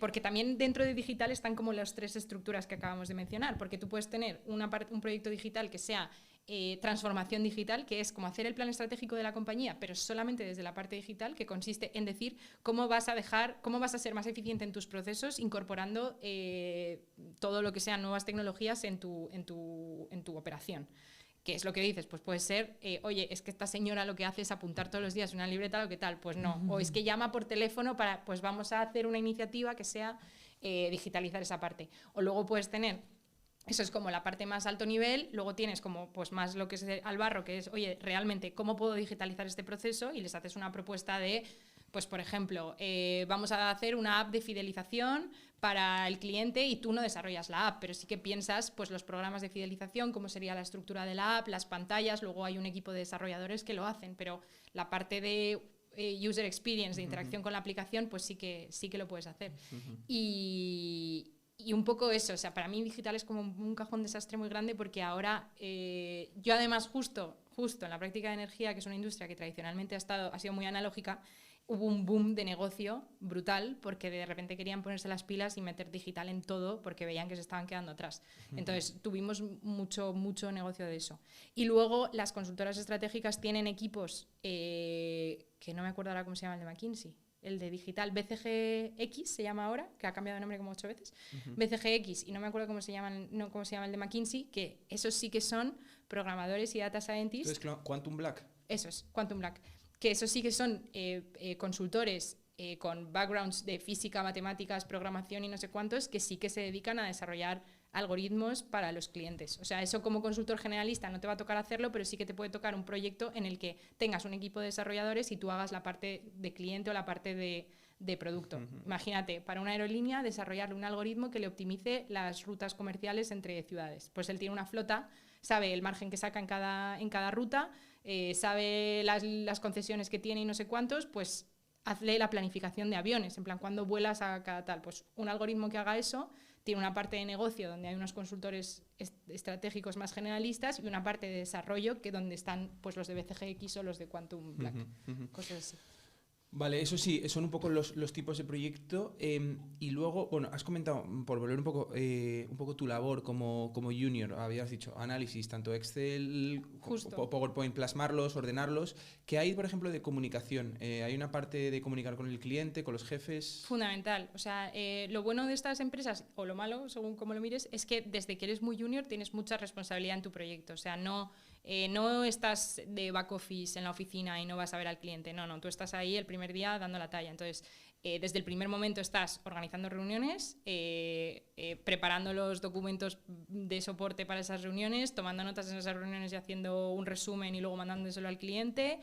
porque también dentro de digital están como las 3 estructuras que acabamos de mencionar, porque tú puedes tener un proyecto digital que sea transformación digital, que es como hacer el plan estratégico de la compañía, pero solamente desde la parte digital, que consiste en decir cómo vas a ser más eficiente en tus procesos incorporando todo lo que sean nuevas tecnologías en tu operación. ¿Qué es lo que dices? Pues puede ser, oye, es que esta señora lo que hace es apuntar todos los días una libreta, lo que tal, pues no. O es que llama por teléfono pues vamos a hacer una iniciativa que sea digitalizar esa parte. O luego puedes tener, eso es como la parte más alto nivel, luego tienes como pues más lo que es al barro, que es, oye, realmente, ¿cómo puedo digitalizar este proceso? Y les haces una propuesta de, pues por ejemplo, vamos a hacer una app de fidelización para el cliente y tú no desarrollas la app, pero sí que piensas pues los programas de fidelización, cómo sería la estructura de la app, las pantallas, luego hay un equipo de desarrolladores que lo hacen, pero la parte de user experience, de interacción con la aplicación, pues sí que lo puedes hacer. Y un poco eso, o sea, para mí digital es como un cajón desastre muy grande porque ahora yo además justo en la práctica de energía, que es una industria que tradicionalmente ha sido muy analógica, hubo un boom de negocio brutal porque de repente querían ponerse las pilas y meter digital en todo porque veían que se estaban quedando atrás. Entonces tuvimos mucho negocio de eso. Y luego las consultoras estratégicas tienen equipos que no me acuerdo ahora cómo se llama el de McKinsey. El de digital, BCGX se llama ahora, que ha cambiado de nombre como 8 veces. BCGX, y no me acuerdo cómo se llama el de McKinsey, que esos sí que son programadores y data scientists. Entonces, Quantum Black. Eso es, Quantum Black. Que esos sí que son consultores con backgrounds de física, matemáticas, programación y no sé cuántos, que sí que se dedican a desarrollar algoritmos para los clientes. O sea, eso como consultor generalista no te va a tocar hacerlo, pero sí que te puede tocar un proyecto en el que tengas un equipo de desarrolladores y tú hagas la parte de cliente o la parte de producto. Imagínate, para una aerolínea desarrollarle un algoritmo que le optimice las rutas comerciales entre ciudades. Pues él tiene una flota, sabe el margen que saca en cada ruta, sabe las concesiones que tiene y no sé cuántos, pues hazle la planificación de aviones, en plan, cuando vuelas a cada tal. Pues un algoritmo que haga eso tiene una parte de negocio donde hay unos consultores estratégicos más generalistas y una parte de desarrollo que donde están pues los de BCGX o los de Quantum Black, cosas así. Vale, eso sí, son un poco los tipos de proyecto. Y luego, bueno, has comentado, por volver un poco tu labor como junior, habías dicho análisis, tanto Excel, PowerPoint, plasmarlos, ordenarlos. ¿Qué hay, por ejemplo, de comunicación? ¿Hay una parte de comunicar con el cliente, con los jefes? Fundamental. O sea, lo bueno de estas empresas, o lo malo, según cómo lo mires, es que desde que eres muy junior tienes mucha responsabilidad en tu proyecto. O sea, no estás de back office en la oficina y no vas a ver al cliente. No, tú estás ahí el primer día dando la talla. Entonces, desde el primer momento estás organizando reuniones, preparando los documentos de soporte para esas reuniones, tomando notas en esas reuniones y haciendo un resumen y luego mandándoselo al cliente.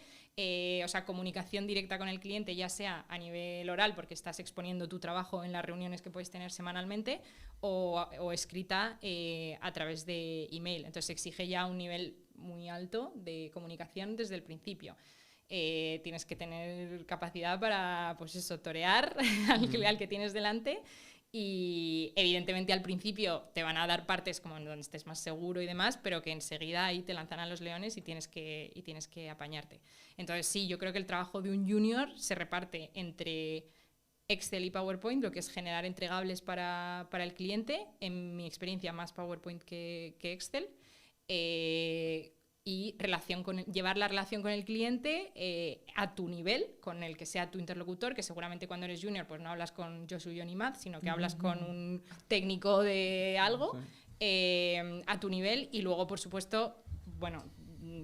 O sea, comunicación directa con el cliente, ya sea a nivel oral, porque estás exponiendo tu trabajo en las reuniones que puedes tener semanalmente, o escrita a través de email. Entonces, exige ya un nivel muy alto de comunicación desde el principio. Tienes que tener capacidad para, pues eso, torear al que tienes delante. Y evidentemente al principio te van a dar partes como en donde estés más seguro y demás, pero que enseguida ahí te lanzan a los leones y tienes que apañarte. Entonces sí, yo creo que el trabajo de un junior se reparte entre Excel y PowerPoint, lo que es generar entregables para el cliente, en mi experiencia más PowerPoint que Excel, y llevar la relación con el cliente a tu nivel, con el que sea tu interlocutor, que seguramente cuando eres junior pues no hablas con Josu, yo ni Matt, sino que hablas con un técnico de algo, a tu nivel. Y luego, por supuesto, bueno,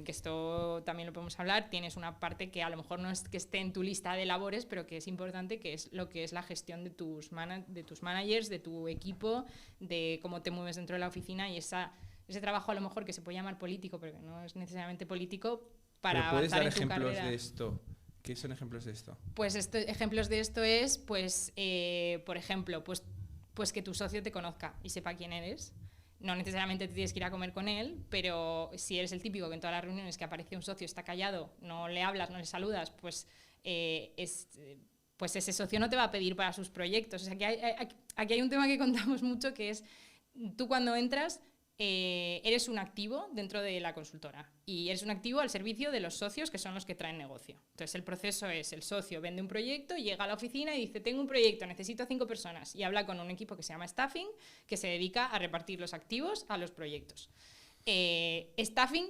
que esto también lo podemos hablar, tienes una parte que a lo mejor no es que esté en tu lista de labores, pero que es importante, que es lo que es la gestión de tus managers, de tu equipo, de cómo te mueves dentro de la oficina y ese trabajo a lo mejor que se puede llamar político, pero que no es necesariamente político para avanzar en tu carrera. ¿Puedes dar ejemplos de esto? ¿Qué son ejemplos de esto? Pues ejemplos de esto es, pues, por ejemplo, pues que tu socio te conozca y sepa quién eres. No necesariamente te tienes que ir a comer con él, pero si eres el típico que en todas las reuniones que aparece un socio está callado, no le hablas, no le saludas, pues ese socio no te va a pedir para sus proyectos. O sea, aquí hay un tema que contamos mucho, que es tú cuando entras eres un activo dentro de la consultora y eres un activo al servicio de los socios, que son los que traen negocio. Entonces el proceso es: el socio vende un proyecto, llega a la oficina y dice tengo un proyecto, necesito 5 personas, y habla con un equipo que se llama staffing, que se dedica a repartir los activos a los proyectos. Staffing,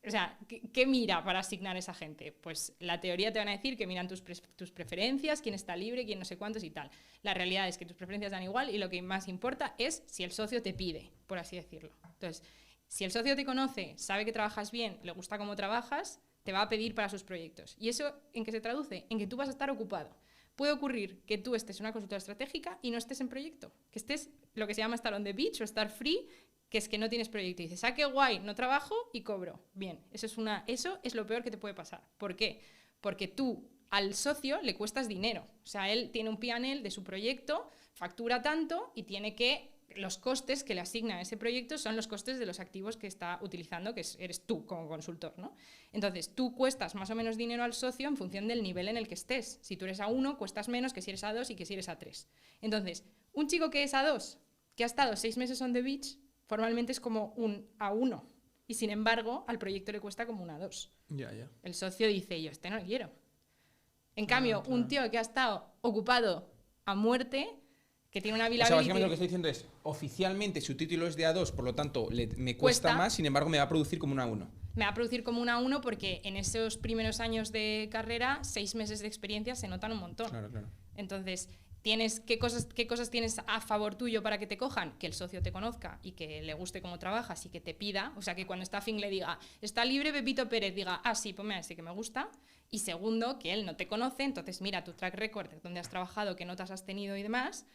o sea, ¿qué mira para asignar esa gente? Pues la teoría te van a decir que miran tus preferencias, quién está libre, quién no sé cuántos y tal. La realidad es que tus preferencias dan igual y lo que más importa es si el socio te pide, por así decirlo. Entonces, si el socio te conoce, sabe que trabajas bien, le gusta cómo trabajas, te va a pedir para sus proyectos. ¿Y eso en qué se traduce? En que tú vas a estar ocupado. Puede ocurrir que tú estés en una consultora estratégica y no estés en proyecto, que estés lo que se llama estar on the beach o estar free, que es que no tienes proyecto y dices, qué guay, no trabajo y cobro. Bien, eso es lo peor que te puede pasar. ¿Por qué? Porque tú al socio le cuestas dinero. O sea, él tiene un P&L de su proyecto, factura tanto y tiene que... Los costes que le asignan a ese proyecto son los costes de los activos que está utilizando, que eres tú como consultor, ¿no? Entonces, tú cuestas más o menos dinero al socio en función del nivel en el que estés. Si tú eres A1, cuestas menos que si eres A2 y que si eres A3. Entonces, un chico que es A2, que ha estado 6 meses on the beach, formalmente es como un A1. Y sin embargo, al proyecto le cuesta como un A2. Ya. El socio dice, yo no lo quiero. En cambio, un tío que ha estado ocupado a muerte, que tiene una O sea, básicamente lo que estoy diciendo es, oficialmente su título es de A2, por lo tanto me cuesta más, sin embargo me va a producir como un A1. Me va a producir como un A1 porque en esos primeros años de carrera, 6 meses de experiencia se notan un montón. Claro. Entonces, ¿qué cosas tienes a favor tuyo para que te cojan? Que el socio te conozca y que le guste cómo trabajas y que te pida. O sea, que cuando Staffing le diga, está libre Pepito Pérez, diga, sí, ponme a ese que me gusta. Y segundo, que él no te conoce, entonces mira tu track record, dónde has trabajado, qué notas has tenido y demás.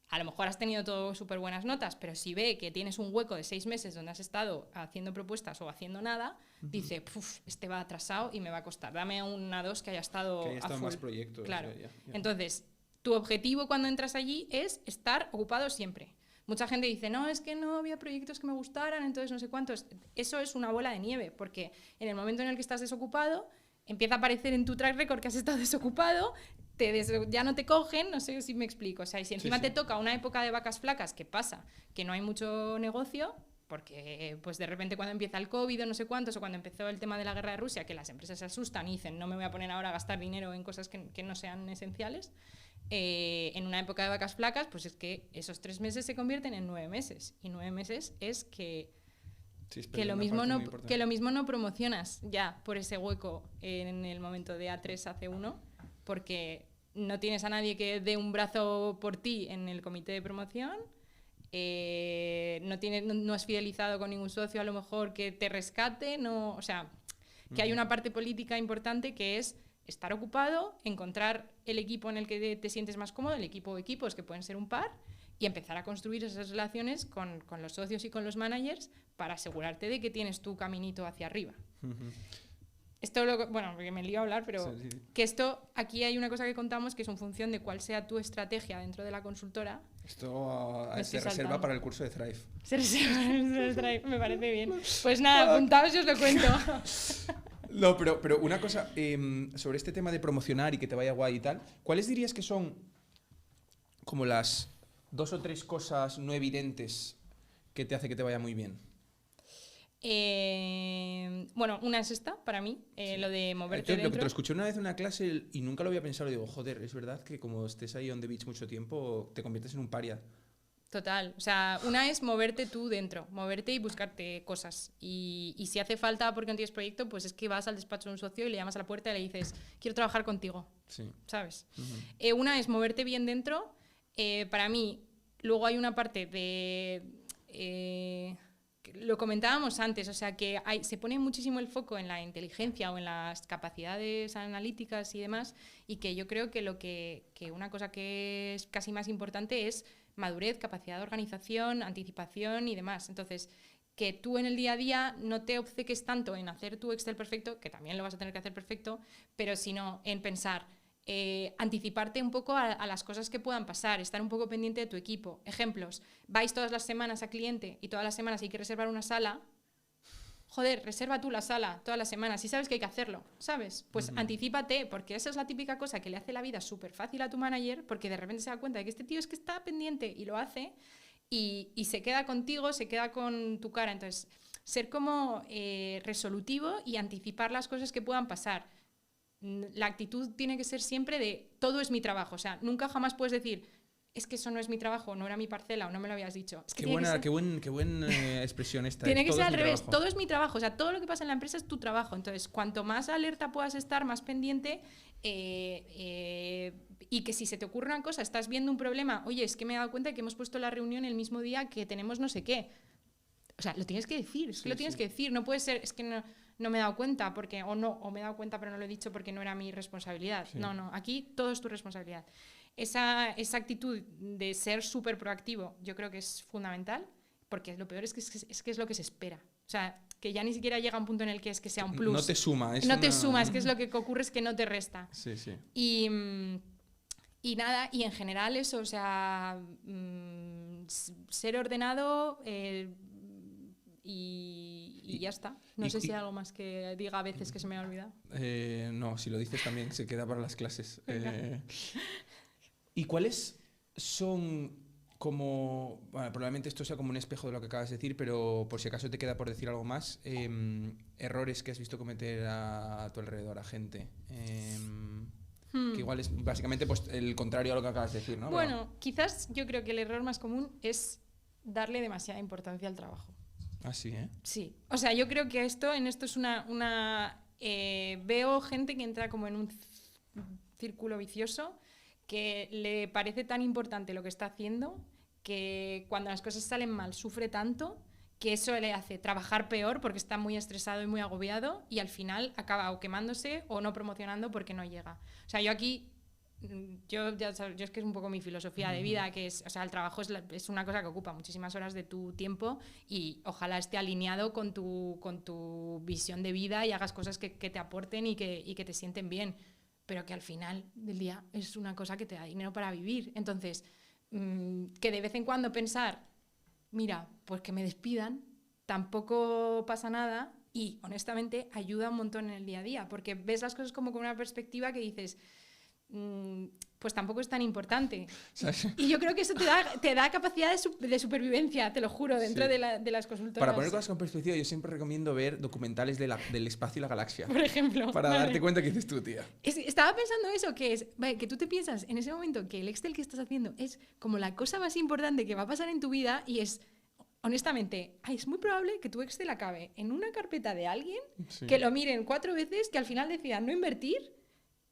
a lo mejor has tenido todo súper buenas notas, pero si ve que tienes un hueco de 6 meses donde has estado haciendo propuestas o haciendo nada, dice, este va atrasado y me va a costar. Dame una 2 que haya estado que haya estado a en full. más proyectos. Claro. Ya. Entonces, tu objetivo cuando entras allí es estar ocupado siempre. Mucha gente dice, no, es que no había proyectos que me gustaran, entonces no sé cuántos. Eso es una bola de nieve, porque en el momento en el que estás desocupado, empieza a aparecer en tu track record que has estado desocupado, ya no te cogen, no sé si me explico. O sea, y si encima te toca una época de vacas flacas, ¿qué pasa? Que no hay mucho negocio, porque pues de repente cuando empieza el COVID o no sé cuántos, o cuando empezó el tema de la guerra de Rusia, que las empresas se asustan y dicen, no me voy a poner ahora a gastar dinero en cosas que no sean esenciales, en una época de vacas flacas, pues es que esos 3 meses se convierten en 9 meses. Y 9 meses es que lo mismo no promocionas ya por ese hueco en el momento de A3, AC1, porque no tienes a nadie que dé un brazo por ti en el comité de promoción, no has fidelizado con ningún socio a lo mejor que te rescate, o sea, que hay una parte política importante que es estar ocupado, encontrar el equipo en el que te sientes más cómodo, el equipo o equipos que pueden ser un par, y empezar a construir esas relaciones con los socios y con los managers para asegurarte de que tienes tu caminito hacia arriba. Esto, porque me lío a hablar, pero sí. Que esto, aquí hay una cosa que contamos que es en función de cuál sea tu estrategia dentro de la consultora. Esto se reserva para el curso de Thrive. Se reserva para el curso de Thrive, me parece bien. Pues nada, apuntaos y os lo cuento. No, pero una cosa, sobre este tema de promocionar y que te vaya guay y tal, ¿cuáles dirías que son como las 2 o 3 cosas no evidentes que te hace que te vaya muy bien? Bueno, una es esta, para mí, lo de moverte dentro. Te lo escuché una vez en una clase y nunca lo había pensado. Digo, joder, es verdad que como estés ahí on the beach mucho tiempo, te conviertes en un paria. Total, o sea, una es moverte tú dentro, moverte y buscarte cosas. Y si hace falta porque no tienes proyecto, pues es que vas al despacho de un socio y le llamas a la puerta y le dices, quiero trabajar contigo, ¿sabes? Una es moverte bien dentro. Para mí, luego hay una parte de... lo comentábamos antes, o sea, que se pone muchísimo el foco en la inteligencia o en las capacidades analíticas y demás, y que yo creo que una cosa que es casi más importante es madurez, capacidad de organización, anticipación y demás. Entonces, que tú en el día a día no te obceques tanto en hacer tu Excel perfecto, que también lo vas a tener que hacer perfecto, pero sino en pensar, anticiparte un poco a las cosas que puedan pasar, estar un poco pendiente de tu equipo. Ejemplos, vais todas las semanas a cliente y todas las semanas hay que reservar una sala. Joder, reserva tú la sala todas las semanas y sabes que hay que hacerlo, ¿sabes? Pues anticípate, porque esa es la típica cosa que le hace la vida súper fácil a tu manager, porque de repente se da cuenta de que este tío es que está pendiente y lo hace y se queda contigo, se queda con tu cara. Entonces, ser como resolutivo y anticipar las cosas que puedan pasar. La actitud tiene que ser siempre de todo es mi trabajo, o sea, nunca jamás puedes decir es que eso no es mi trabajo, no era mi parcela o no me lo habías dicho. Es que qué buena expresión esta. Tiene que ser al revés, todo es mi trabajo, o sea, todo lo que pasa en la empresa es tu trabajo. Entonces, cuanto más alerta puedas estar, más pendiente, y que si se te ocurre una cosa, estás viendo un problema, oye, es que me he dado cuenta de que hemos puesto la reunión el mismo día que tenemos no sé qué. O sea, lo tienes que decir, es que lo tienes que decir, no puede ser, es que no me he dado cuenta, o me he dado cuenta pero no lo he dicho porque no era mi responsabilidad. Sí. No, aquí todo es tu responsabilidad. Esa actitud de ser súper proactivo yo creo que es fundamental, porque lo peor es que es lo que se espera. O sea, que ya ni siquiera llega a un punto en el que es que sea un plus. No te suma. Te suma, es que es lo que ocurre es que no te resta. Sí. Y nada, y en general eso, o sea, ser ordenado y ya está. No sé si hay algo más que diga a veces que se me ha olvidado. No, si lo dices también se queda para las clases. ¿Y cuáles son como... Bueno, probablemente esto sea como un espejo de lo que acabas de decir, pero por si acaso te queda por decir algo más, errores que has visto cometer a tu alrededor, a gente? Que igual es básicamente pues, el contrario a lo que acabas de decir, ¿no? Bueno, quizás yo creo que el error más común es darle demasiada importancia al trabajo. ¿Ah, sí, Sí. O sea, yo creo que en esto es veo gente que entra como en un círculo vicioso, que le parece tan importante lo que está haciendo, que cuando las cosas salen mal sufre tanto, que eso le hace trabajar peor porque está muy estresado y muy agobiado y al final acaba o quemándose o no promocionando porque no llega. O sea, yo aquí yo ya sabes, yo es que es un poco mi filosofía de vida, que es, o sea, el trabajo es una cosa que ocupa muchísimas horas de tu tiempo y ojalá esté alineado con tu visión de vida y hagas cosas que te aporten y que te sienten bien, pero que al final del día es una cosa que te da dinero para vivir. Entonces, que de vez en cuando pensar, mira, pues que me despidan, tampoco pasa nada y honestamente ayuda un montón en el día a día, porque ves las cosas como con una perspectiva que dices, pues tampoco es tan importante. Y yo creo que eso te da capacidad de supervivencia, te lo juro, dentro de las consultoras. Para poner cosas con perspectiva, yo siempre recomiendo ver documentales del espacio y la galaxia. Por ejemplo. Para darte cuenta que dices tú, tía. Estaba pensando eso, que tú te piensas en ese momento que el Excel que estás haciendo es como la cosa más importante que va a pasar en tu vida y es, honestamente, es muy probable que tu Excel acabe en una carpeta de alguien, que lo miren 4 veces, que al final decidan no invertir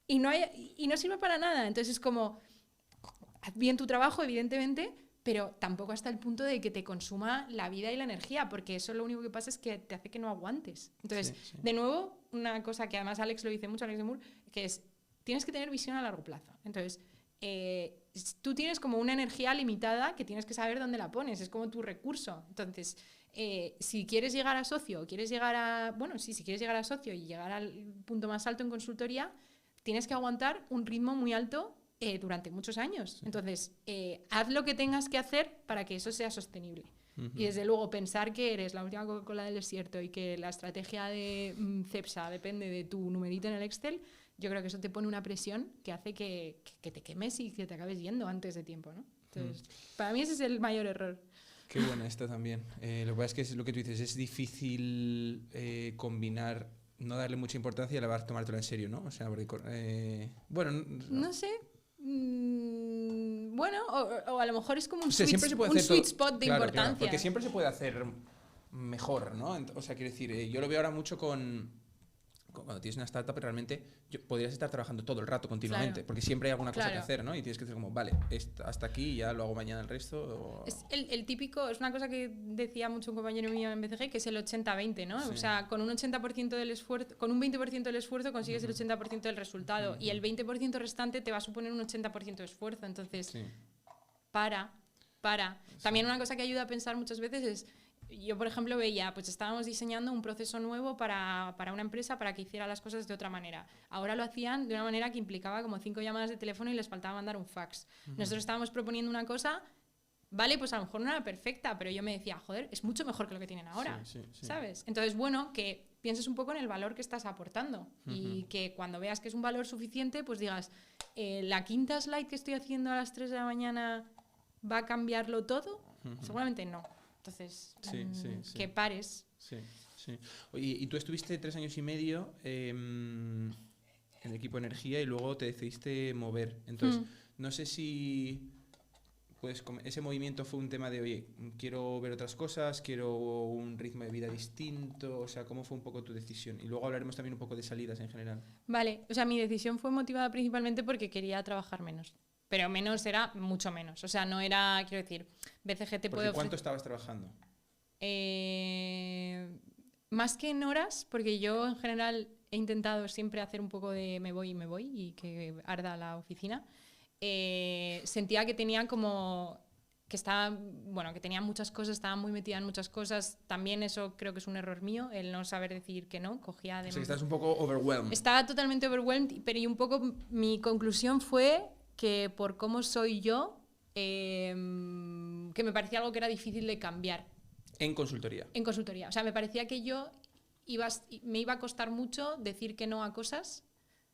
y no sirve para nada. Entonces es como, haz bien tu trabajo, evidentemente, pero tampoco hasta el punto de que te consuma la vida y la energía, porque eso lo único que pasa es que te hace que no aguantes. Entonces, de nuevo, una cosa que además Alex lo dice mucho, Alex de Moore, que es, tienes que tener visión a largo plazo. Entonces, tú tienes como una energía limitada que tienes que saber dónde la pones, es como tu recurso. Entonces, si quieres llegar a socio, si quieres llegar a socio y llegar al punto más alto en consultoría, tienes que aguantar un ritmo muy alto durante muchos años. Entonces, haz lo que tengas que hacer para que eso sea sostenible. Y desde luego pensar que eres la última Coca-Cola del desierto y que la estrategia de Cepsa depende de tu numerito en el Excel, yo creo que eso te pone una presión que hace que te quemes y que te acabes yendo antes de tiempo, ¿no? Entonces, para mí ese es el mayor error. Qué buena esta también. Lo que pasa es que es lo que tú dices, es difícil combinar, no darle mucha importancia y a la vez tomártelo en serio, ¿no? O sea, porque, no sé. Bueno, o a lo mejor es como un sweet spot de importancia. Claro, porque siempre se puede hacer mejor, ¿no? O sea, quiero decir, yo lo veo ahora mucho cuando tienes una startup, realmente podrías estar trabajando todo el rato continuamente, porque siempre hay alguna cosa que hacer, ¿no? Y tienes que decir como, vale, hasta aquí y ya lo hago mañana el resto. Es el típico, es una cosa que decía mucho un compañero mío en BCG, que es el 80-20, ¿no? O sea, con un 80% del esfuerzo, con un 20% del esfuerzo consigues el 80% del resultado y el 20% restante te va a suponer un 80% de esfuerzo. Entonces, para. También una cosa que ayuda a pensar muchas veces es, yo, por ejemplo, veía, pues estábamos diseñando un proceso nuevo para una empresa para que hiciera las cosas de otra manera. Ahora lo hacían de una manera que implicaba como 5 llamadas de teléfono y les faltaba mandar un fax. Nosotros estábamos proponiendo una cosa, vale, pues a lo mejor no era perfecta, pero yo me decía, joder, es mucho mejor que lo que tienen ahora, ¿sabes? Entonces, bueno, que pienses un poco en el valor que estás aportando y que cuando veas que es un valor suficiente, pues digas, la quinta slide que estoy haciendo a las 3 de la mañana ¿va a cambiarlo todo? Seguramente no. Entonces, que pares. Sí. Oye, y tú estuviste 3 años y medio en el equipo de energía y luego te decidiste mover. Entonces, no sé si ese movimiento fue un tema de, oye, quiero ver otras cosas, quiero un ritmo de vida distinto, o sea, ¿cómo fue un poco tu decisión? Y luego hablaremos también un poco de salidas en general. Vale, o sea, mi decisión fue motivada principalmente porque quería trabajar menos. Pero menos era mucho menos. O sea, no era, quiero decir, BCG te puede ofrecer... ¿Cuánto estabas trabajando? Más que en horas, porque yo en general he intentado siempre hacer un poco de me voy y que arda la oficina. Sentía que tenía como... que tenía muchas cosas, estaba muy metida en muchas cosas. También eso creo que es un error mío, el no saber decir que no. Cogía de... O sea, que estás un poco overwhelmed. Estaba totalmente overwhelmed, pero y un poco mi conclusión fue que por cómo soy yo, que me parecía algo que era difícil de cambiar. En consultoría. En consultoría. O sea, me parecía que me iba a costar mucho decir que no a cosas,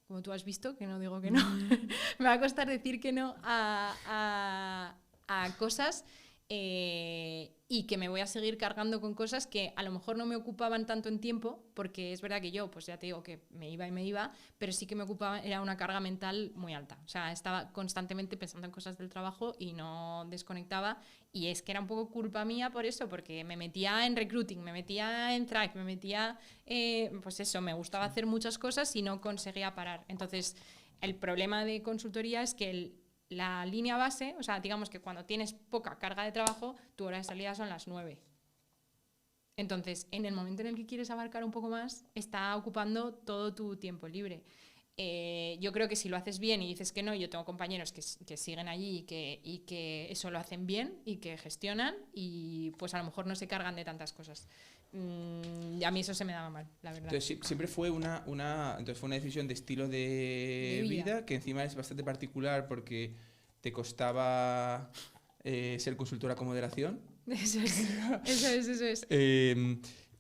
como tú has visto, que no digo que no. Me va a costar decir que no a cosas y que me voy a seguir cargando con cosas que a lo mejor no me ocupaban tanto en tiempo, porque es verdad que yo, pues ya te digo que me iba, pero sí que me ocupaba, era una carga mental muy alta. O sea, estaba constantemente pensando en cosas del trabajo y no desconectaba, y es que era un poco culpa mía por eso, porque me metía en recruiting, me metía en Thrive, me metía, pues eso, me gustaba hacer muchas cosas y no conseguía parar. Entonces, el problema de consultoría es que la línea base, o sea, digamos que cuando tienes poca carga de trabajo, tu hora de salida son las 9. Entonces, en el momento en el que quieres abarcar un poco más, está ocupando todo tu tiempo libre. yo creo que si lo haces bien y dices que no, yo tengo compañeros que siguen allí y que eso lo hacen bien y que gestionan y pues a lo mejor no se cargan de tantas cosas. Y a mí eso se me daba mal, la verdad. Entonces siempre fue entonces fue una decisión de estilo de vida, que encima es bastante particular porque te costaba ser consultora con moderación. Eso es.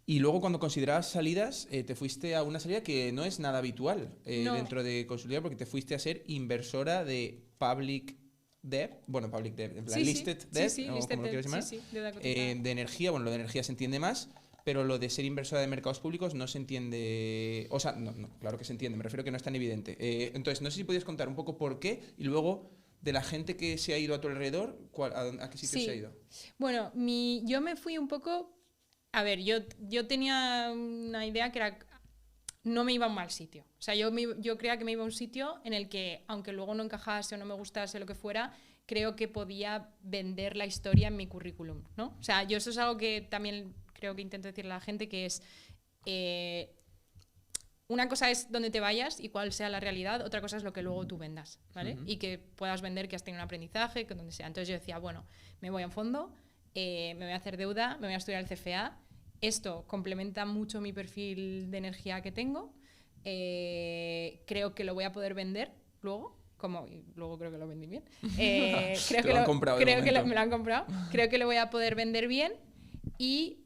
Y luego cuando considerabas salidas, te fuiste a una salida que no es nada habitual No. dentro de consultoría, porque te fuiste a ser inversora de public debt, bueno, public debt, en plan listed debt, o listed como lo quieras llamar, deuda cotizada. de energía. Bueno, lo de energía se entiende más, pero lo de ser inversora de mercados públicos no se entiende, o sea, no, claro que se entiende, me refiero que no es tan evidente. Entonces, no sé si podías contar un poco por qué y luego de la gente que se ha ido a tu alrededor, ¿a qué sitio se ha ido? Bueno, yo me fui un poco... A ver, yo tenía una idea que era... No me iba a un mal sitio. O sea, yo creía que me iba a un sitio en el que, aunque luego no encajase o no me gustase lo que fuera, creo que podía vender la historia en mi currículum, ¿no? O sea, yo eso es algo que también creo que intento decirle a la gente, que es... una cosa es dónde te vayas y cuál sea la realidad, otra cosa es lo que luego tú vendas, ¿vale? Y que puedas vender que has tenido un aprendizaje, que donde sea. Entonces yo decía, bueno, me voy a un fondo, me voy a hacer deuda, me voy a estudiar el CFA. Esto complementa mucho mi perfil de energía que tengo. Creo que lo voy a poder vender luego. Luego creo que lo vendí bien. Creo que me lo han comprado. Creo que lo voy a poder vender bien. Y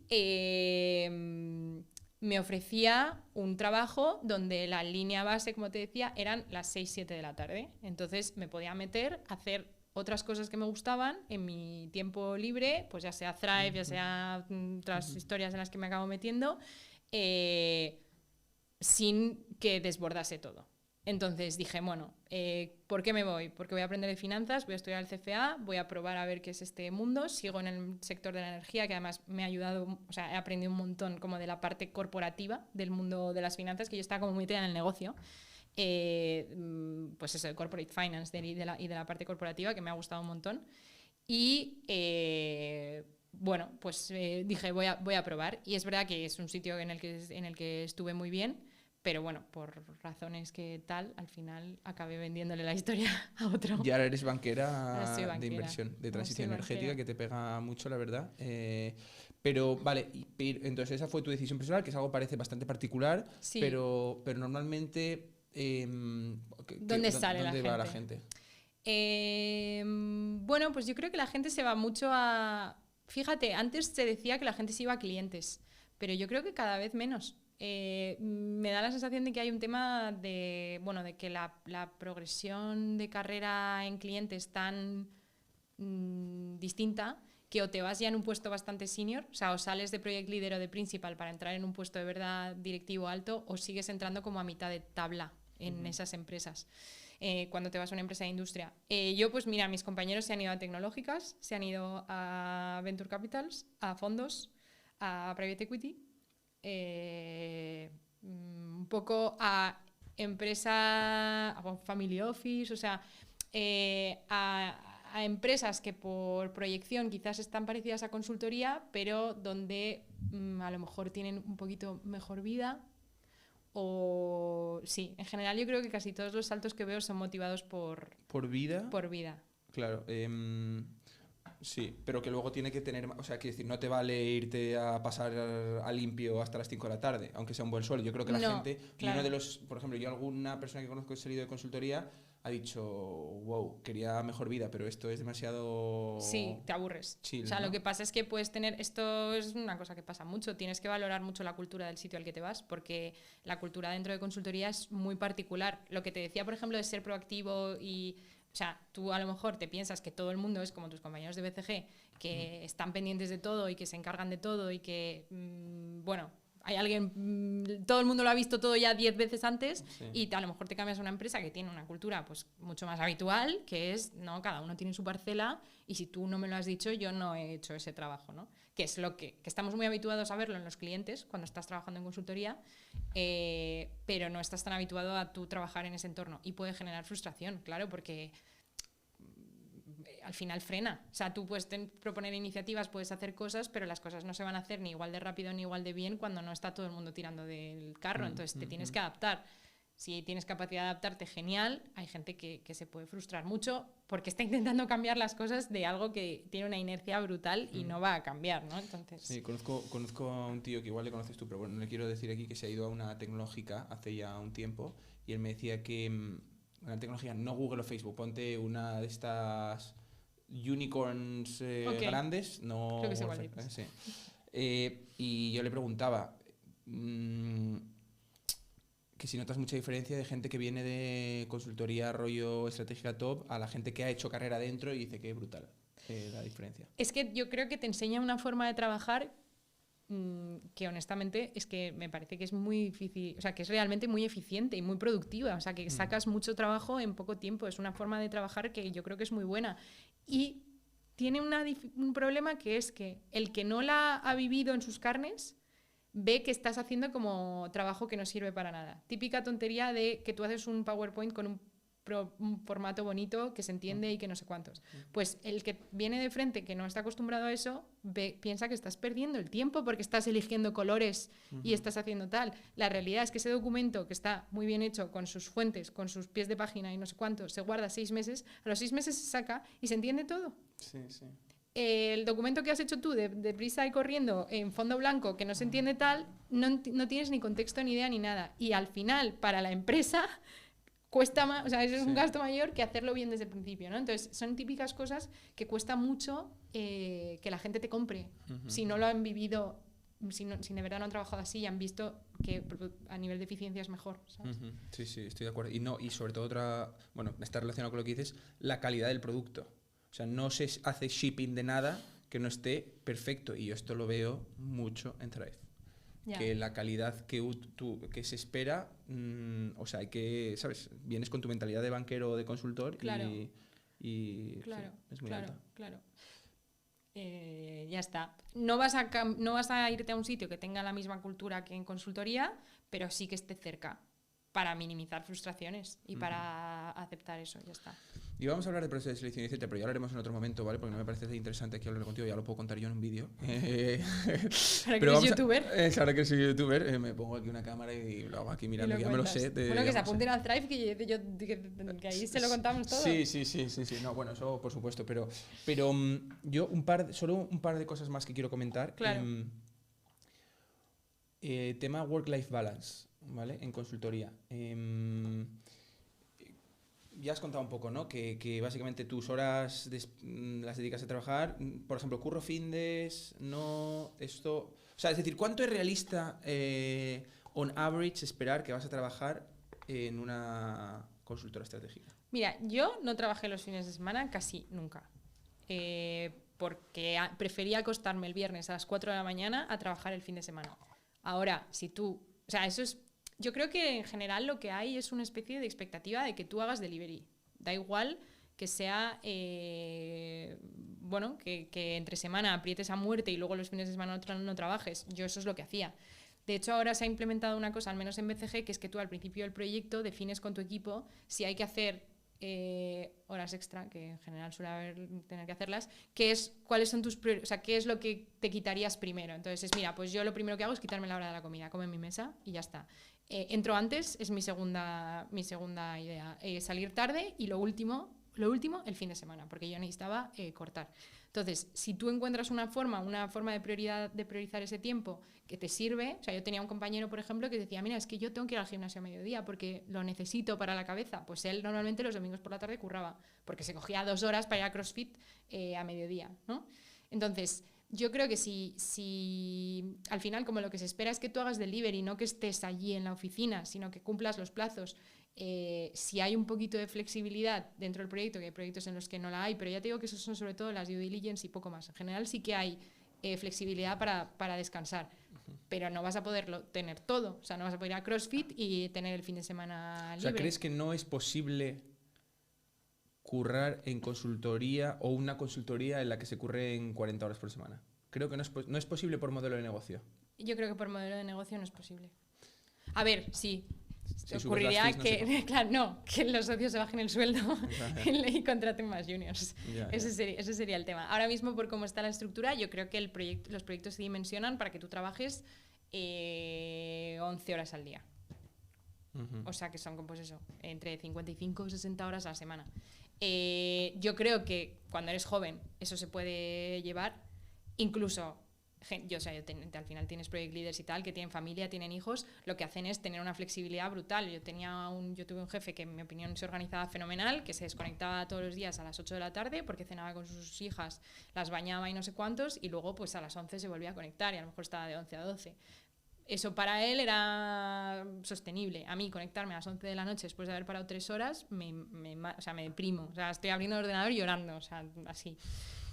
me ofrecía un trabajo donde la línea base, como te decía, eran las 6-7 de la tarde. Entonces me podía meter a hacer otras cosas que me gustaban en mi tiempo libre, pues ya sea Thrive, ya sea otras historias en las que me acabo metiendo, sin que desbordase todo. Entonces dije, bueno, ¿por qué me voy? Porque voy a aprender de finanzas, voy a estudiar el CFA, voy a probar a ver qué es este mundo, sigo en el sector de la energía, que además me ha ayudado, o sea, he aprendido un montón como de la parte corporativa del mundo de las finanzas, que yo estaba como muy metida en el negocio. Pues eso, el corporate finance y de la parte corporativa, que me ha gustado un montón. Y bueno, pues dije, voy a probar. Y es verdad que es un sitio en el que estuve muy bien, pero bueno, por razones que tal, al final acabé vendiéndole la historia a otro. Y ahora eres banquera de inversión, de transición energética, que te pega mucho, la verdad. Pero vale, entonces esa fue tu decisión personal, que es algo que parece bastante particular, sí. pero normalmente... ¿Dónde va la gente? Bueno, pues yo creo que la gente se va mucho a... Fíjate, antes se decía que la gente se iba a clientes, pero yo creo que cada vez menos. Me da la sensación de que hay un tema de que la progresión de carrera en clientes es tan distinta que o te vas ya en un puesto bastante senior, o sea, o sales de project leader o de principal para entrar en un puesto de verdad directivo alto, o sigues entrando como a mitad de tabla en esas empresas. Cuando te vas a una empresa de industria. Yo, pues mira, mis compañeros se han ido a tecnológicas, se han ido a venture capitals, a fondos, a private equity, un poco a empresa, a family office, o sea, a empresas que por proyección quizás están parecidas a consultoría, pero donde a lo mejor tienen un poquito mejor vida. O sí, en general yo creo que casi todos los saltos que veo son motivados por vida. Por vida. Claro. Sí, pero que luego tiene que tener... O sea, quiero decir, no te vale irte a pasar a limpio hasta las 5 de la tarde, aunque sea un buen sueldo. Yo creo que la gente... Claro. Y uno de los... Por ejemplo, yo alguna persona que conozco que ha salido de consultoría ha dicho, wow, quería mejor vida, pero esto es demasiado... Sí, te aburres. Chill, o sea, ¿no? Lo que pasa es que puedes tener... Esto es una cosa que pasa mucho. Tienes que valorar mucho la cultura del sitio al que te vas, porque la cultura dentro de consultoría es muy particular. Lo que te decía, por ejemplo, de ser proactivo y... O sea, tú a lo mejor te piensas que todo el mundo es como tus compañeros de BCG, que están pendientes de todo y que se encargan de todo y que, hay alguien, todo el mundo lo ha visto todo ya 10 veces antes, sí. Y a lo mejor te cambias a una empresa que tiene una cultura pues mucho más habitual, que es, no, cada uno tiene su parcela y si tú no me lo has dicho, yo no he hecho ese trabajo, ¿no? Que es lo que estamos muy habituados a verlo en los clientes cuando estás trabajando en consultoría, pero no estás tan habituado a tú trabajar en ese entorno y puede generar frustración, claro, porque al final frena. O sea, tú puedes proponer iniciativas, puedes hacer cosas, pero las cosas no se van a hacer ni igual de rápido ni igual de bien cuando no está todo el mundo tirando del carro, entonces te tienes que adaptar. Si tienes capacidad de adaptarte, genial. Hay gente que se puede frustrar mucho porque está intentando cambiar las cosas de algo que tiene una inercia brutal y no va a cambiar, ¿no? Entonces... Sí, conozco a un tío que igual le conoces tú, pero bueno, no le quiero decir aquí, que se ha ido a una tecnológica hace ya un tiempo y él me decía que una tecnología, no Google o Facebook, ponte una de estas unicorns grandes, no... Creo que sé cuál dices. Sí. Y yo le preguntaba... que si notas mucha diferencia de gente que viene de consultoría rollo estratégica top a la gente que ha hecho carrera dentro y dice que es brutal la diferencia. Es que yo creo que te enseña una forma de trabajar que honestamente es que me parece que es muy difícil, o sea, que es realmente muy eficiente y muy productiva, o sea, que sacas mucho trabajo en poco tiempo, es una forma de trabajar que yo creo que es muy buena. Y tiene un problema que es que el que no la ha vivido en sus carnes ve que estás haciendo como trabajo que no sirve para nada. Típica tontería de que tú haces un PowerPoint con un formato bonito que se entiende y que no sé cuántos. Pues el que viene de frente, que no está acostumbrado a eso, piensa que estás perdiendo el tiempo porque estás eligiendo colores y estás haciendo tal. La realidad es que ese documento, que está muy bien hecho, con sus fuentes, con sus pies de página y no sé cuántos, se guarda 6 meses, a los 6 meses se saca y se entiende todo. Sí, sí. El documento que has hecho tú de prisa y corriendo en fondo blanco que no se entiende tal, no tienes ni contexto, ni idea, ni nada. Y al final, para la empresa, cuesta más, o sea, es un gasto mayor que hacerlo bien desde el principio, ¿no? Entonces, son típicas cosas que cuesta mucho que la gente te compre. Si no lo han vivido, si de verdad no han trabajado así y han visto que a nivel de eficiencia es mejor, ¿sabes? Sí, sí, estoy de acuerdo. Y sobre todo está relacionado con lo que dices, la calidad del producto. O sea, no se hace shipping de nada que no esté perfecto. Y yo esto lo veo mucho en Thrive. Yeah. Que la calidad que se espera, o sea, hay que, ¿sabes? Vienes con tu mentalidad de banquero o de consultor claro. y claro, sí, es muy alta. Claro. Ya está. No vas a irte a un sitio que tenga la misma cultura que en consultoría, pero sí que esté cerca para minimizar frustraciones y para aceptar eso, ya está. Y vamos a hablar de proceso de selección, etcétera, pero ya hablaremos en otro momento, ¿vale? Porque no me parece interesante aquí hablar contigo, ya lo puedo contar yo en un vídeo. Ahora que eres youtuber. Ahora que soy youtuber, me pongo aquí una cámara y lo hago aquí mirando, ya me lo sé. Bueno, que se apunten al Thrive, que ahí se lo contamos todo. Sí. No, bueno, eso por supuesto, pero yo solo un par de cosas más que quiero comentar. Claro. Tema work-life balance, ¿vale? En consultoría. Ya has contado un poco, ¿no? Que básicamente tus horas las dedicas a trabajar. Por ejemplo, curro findes, no esto... O sea, es decir, ¿cuánto es realista, on average, esperar que vas a trabajar en una consultora estratégica? Mira, yo no trabajé los fines de semana casi nunca. Porque prefería acostarme el viernes a las 4 de la mañana a trabajar el fin de semana. Ahora, si tú... O sea, eso es... Yo creo que en general lo que hay es una especie de expectativa de que tú hagas delivery. Da igual que sea, que entre semana aprietes a muerte y luego los fines de semana no trabajes. Yo eso es lo que hacía. De hecho, ahora se ha implementado una cosa, al menos en BCG, que es que tú al principio del proyecto defines con tu equipo si hay que hacer horas extra, que en general suele tener que hacerlas, cuáles son tus prioridades, o sea, qué es lo que te quitarías primero. Entonces, mira, pues yo lo primero que hago es quitarme la hora de la comida, como en mi mesa y ya está. Entro antes, es mi segunda idea. Salir tarde y lo último, el fin de semana, porque yo necesitaba cortar. Entonces, si tú encuentras una forma de priorizar ese tiempo que te sirve, o sea, yo tenía un compañero, por ejemplo, que decía, mira, es que yo tengo que ir al gimnasio a mediodía porque lo necesito para la cabeza. Pues él normalmente los domingos por la tarde curraba, porque se cogía 2 horas para ir a CrossFit a mediodía, ¿no? Entonces, yo creo que si al final, como lo que se espera es que tú hagas delivery, no que estés allí en la oficina, sino que cumplas los plazos, si hay un poquito de flexibilidad dentro del proyecto, que hay proyectos en los que no la hay, pero ya te digo que esos son sobre todo las due diligence y poco más. En general sí que hay flexibilidad para descansar, pero no vas a poderlo tener todo. O sea, no vas a poder ir a CrossFit y tener el fin de semana libre. O sea, ¿crees que no es posible currar en consultoría o una consultoría en la que se curre en 40 horas por semana? Creo que no es posible por modelo de negocio. Yo creo que por modelo de negocio no es posible. A ver, sí. Si ocurriría que los socios se bajen el sueldo y contraten más juniors. Ese sería el tema. Ahora mismo, por cómo está la estructura, yo creo que los proyectos se dimensionan para que tú trabajes 11 horas al día. O sea que son, pues eso, entre 55 y 60 horas a la semana. Yo creo que cuando eres joven eso se puede llevar. Incluso, al final tienes project leaders y tal, que tienen familia, tienen hijos, lo que hacen es tener una flexibilidad brutal. Yo tuve un jefe que en mi opinión se organizaba fenomenal, que se desconectaba todos los días a las 8 de la tarde porque cenaba con sus hijas, las bañaba y no sé cuántos, y luego pues a las 11 se volvía a conectar y a lo mejor estaba de 11 a 12. Eso para él era sostenible. A mí conectarme a las 11 de la noche después de haber parado 3 horas me deprimo. O sea, estoy abriendo el ordenador y llorando, o sea, así.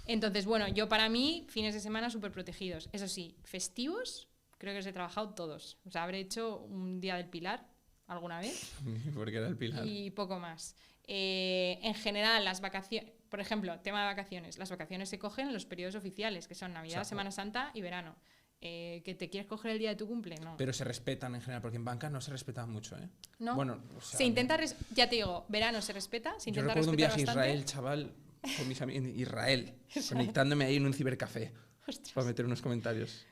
Entonces, bueno, yo para mí, fines de semana súper protegidos. Eso sí, festivos, creo que los he trabajado todos. O sea, habré hecho un día del Pilar alguna vez. Porque era el Pilar. Y poco más. En general, las vacaciones, por ejemplo, tema de vacaciones. Las vacaciones se cogen en los periodos oficiales, que son Navidad, Semana Santa y verano. ¿Que te quieres coger el día de tu cumple? No. Pero se respetan en general, porque en banca no se respetan mucho, ¿eh? No. Bueno, o sea, se intenta, ya te digo, verano se respeta, se intenta yo recuerdo un viaje a bastante. Israel, chaval, con mis amigos en Israel, conectándome ahí en un cibercafé. Ostras. Para meter unos comentarios.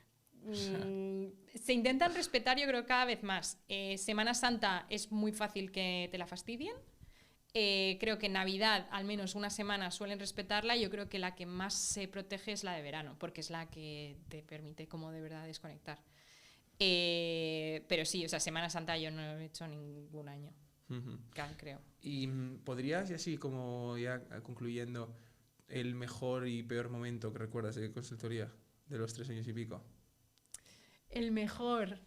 Se intentan respetar, yo creo, cada vez más. Semana Santa es muy fácil que te la fastidien. Creo que en Navidad, al menos una semana, suelen respetarla. Yo creo que la que más se protege es la de verano, porque es la que te permite como de verdad desconectar. Pero sí, o sea, Semana Santa yo no lo he hecho ningún año, creo. Y podrías, y así como ya concluyendo, el mejor y peor momento que recuerdas de consultoría de los 3 años y pico. El mejor...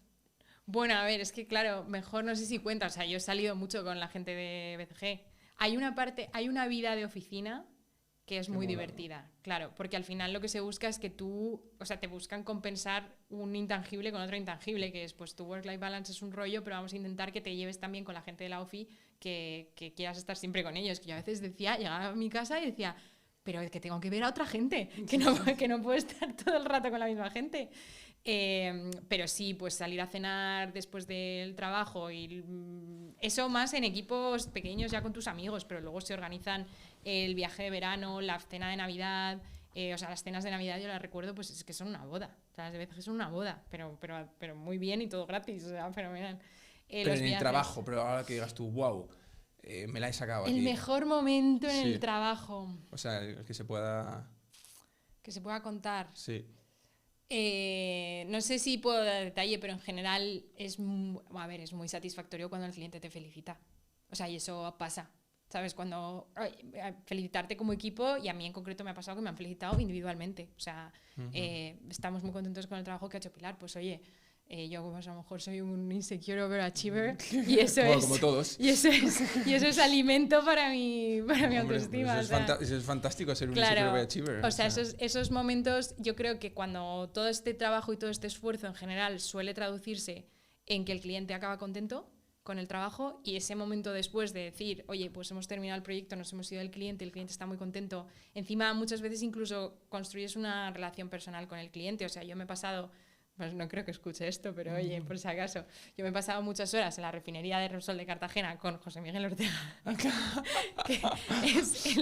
Bueno, a ver, es que claro, mejor no sé si cuenta. O sea, yo he salido mucho con la gente de BCG. Hay una vida de oficina que es muy divertida, claro, porque al final lo que se busca es que te buscan compensar un intangible con otro intangible, que es, pues tu work-life balance es un rollo, pero vamos a intentar que te lleves también con la gente de la OFI, que quieras estar siempre con ellos. Que yo a veces llegaba a mi casa y decía, pero es que tengo que ver a otra gente, que no puedo estar todo el rato con la misma gente. Pero sí, pues salir a cenar después del trabajo y eso más en equipos pequeños ya con tus amigos, pero luego se organizan el viaje de verano, la cena de Navidad, o sea, las cenas de Navidad yo las recuerdo, pues es que son una boda, o sea, las veces son una boda, pero muy bien y todo gratis, o sea, fenomenal. Pero en el trabajo, pero ahora que digas tú, wow, me la he sacado aquí. El mejor momento en el trabajo. O sea, que se pueda... Que se pueda contar. Sí. No sé si puedo dar detalle, pero en general es muy satisfactorio cuando el cliente te felicita. O sea, y eso pasa, ¿sabes? Cuando felicitarte como equipo, y a mí en concreto me ha pasado que me han felicitado individualmente. O sea, estamos muy contentos con el trabajo que ha hecho Pilar. Pues oye, yo pues, a lo mejor soy un insecure overachiever y eso como todos. Y eso es alimento para mi autoestima. Eso es fantástico ser un insecure overachiever. O sea, esos momentos, yo creo que cuando todo este trabajo y todo este esfuerzo en general suele traducirse en que el cliente acaba contento con el trabajo, y ese momento después de decir, oye, pues hemos terminado el proyecto, nos hemos ido del cliente, el cliente está muy contento. Encima, muchas veces incluso construyes una relación personal con el cliente. O sea, yo me he pasado... Pues no creo que escuche esto, pero oye, por si acaso. Yo me he pasado muchas horas en la refinería de Repsol de Cartagena con José Miguel Ortega, que es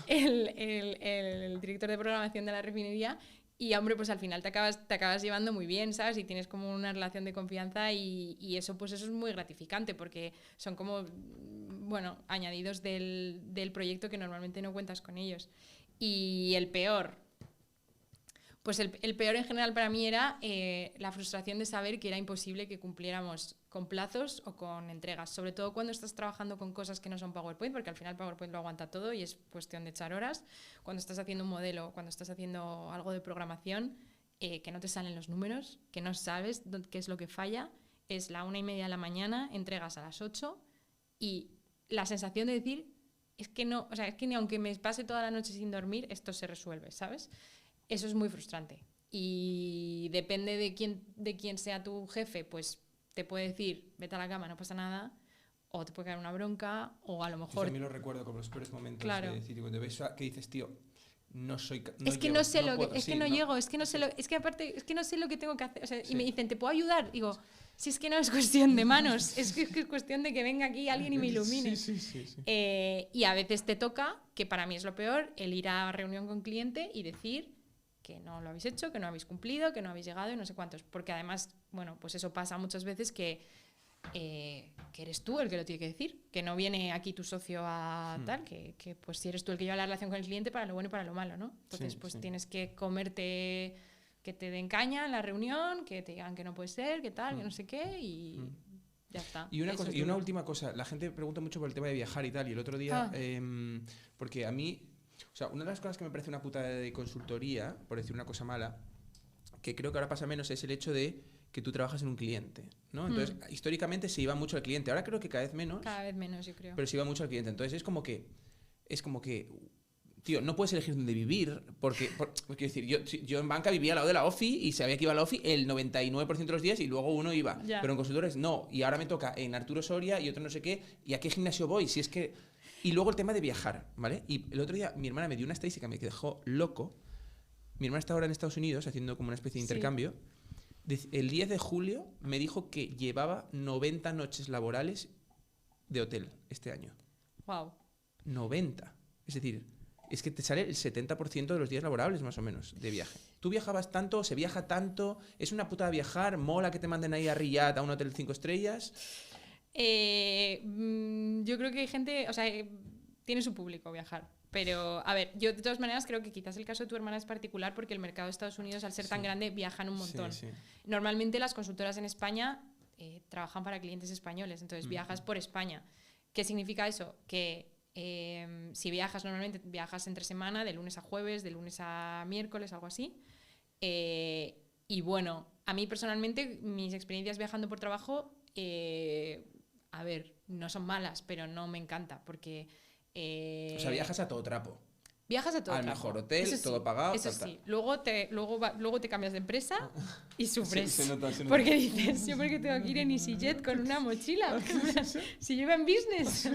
el director de programación de la refinería, y hombre, pues al final te acabas llevando muy bien, ¿sabes? Y tienes como una relación de confianza, y eso pues eso es muy gratificante, porque son como, bueno, añadidos del proyecto que normalmente no cuentas con ellos. Y el peor... Pues el peor en general para mí era la frustración de saber que era imposible que cumpliéramos con plazos o con entregas, sobre todo cuando estás trabajando con cosas que no son PowerPoint, porque al final PowerPoint lo aguanta todo y es cuestión de echar horas. Cuando estás haciendo un modelo, cuando estás haciendo algo de programación, que no te salen los números, que no sabes qué es lo que falla, es la 1:30 de la mañana, entregas a las 8 y la sensación de decir, es que no, o sea, es que ni aunque me pase toda la noche sin dormir, esto se resuelve, ¿sabes? Eso es muy frustrante, y depende de quién sea tu jefe, pues te puede decir, vete a la cama, no pasa nada, o te puede caer una bronca, o a lo mejor... Yo también lo recuerdo como los peores momentos, claro. de decir, cuando ves que dices, tío, no soy... es que no sé lo que... Es que no llego, es que no sé lo... Es que aparte, es que no sé lo que tengo que hacer. O sea, sí. Y me dicen, ¿te puedo ayudar? Digo, si es que no es cuestión de manos, es cuestión de que venga aquí alguien y me ilumine. Sí. Y a veces te toca, que para mí es lo peor, el ir a reunión con cliente y decir... que no lo habéis hecho, que no habéis cumplido, que no habéis llegado y no sé cuántos. Porque además, bueno, pues eso pasa muchas veces, que que eres tú el que lo tiene que decir, que no viene aquí tu socio a tal, que pues si eres tú el que lleva la relación con el cliente para lo bueno y para lo malo, ¿no? Entonces pues tienes que comerte, que te den caña en la reunión, que te digan que no puede ser, que tal, que no sé qué y ya está. Y una última cosa, la gente pregunta mucho por el tema de viajar y tal, y el otro día, porque a mí, o sea, una de las cosas que me parece una putada de consultoría, por decir una cosa mala, que creo que ahora pasa menos, es el hecho de que tú trabajas en un cliente, ¿no? Entonces, históricamente se iba mucho al cliente. Ahora creo que cada vez menos. Cada vez menos, yo creo. Pero se iba mucho al cliente. Entonces, es como que, tío, no puedes elegir dónde vivir, quiero decir, yo en banca vivía al lado de la OFI y sabía que iba a la OFI el 99% de los días y luego uno iba. Ya. Pero en consultores no. Y ahora me toca en Arturo Soria y otro no sé qué. ¿Y a qué gimnasio voy? Si es que... Y luego el tema de viajar, ¿vale? Y el otro día mi hermana me dio una estadística que me dejó loco. Mi hermana está ahora en Estados Unidos haciendo como una especie de intercambio. El 10 de julio me dijo que llevaba 90 noches laborales de hotel este año. Wow. 90. Es decir, es que te sale el 70% de los días laborables más o menos de viaje. ¿Tú viajabas tanto? ¿Se viaja tanto? ¿Es una putada viajar? ¿Mola que te manden ahí a Riyadh a un hotel 5 estrellas? Yo creo que hay gente, o sea, tiene su público viajar. Pero, a ver, yo de todas maneras creo que quizás el caso de tu hermana es particular porque el mercado de Estados Unidos, al ser tan grande, viajan un montón. Normalmente las consultoras en España trabajan para clientes españoles, entonces viajas por España. ¿Qué significa eso? Que si viajas, normalmente viajas entre semana, de lunes a jueves, de lunes a miércoles, algo así. Y bueno, a mí personalmente, mis experiencias viajando por trabajo, a ver, no son malas, pero no me encanta porque... o sea, viajas a todo trapo. Viajas a todo al trapo. mejor hotel, Eso sí, todo pagado. Eso tal. sí. Luego te cambias de empresa y sufres. Se nota. Porque dices, yo porque tengo que ir en EasyJet con una mochila. Si lleva en business.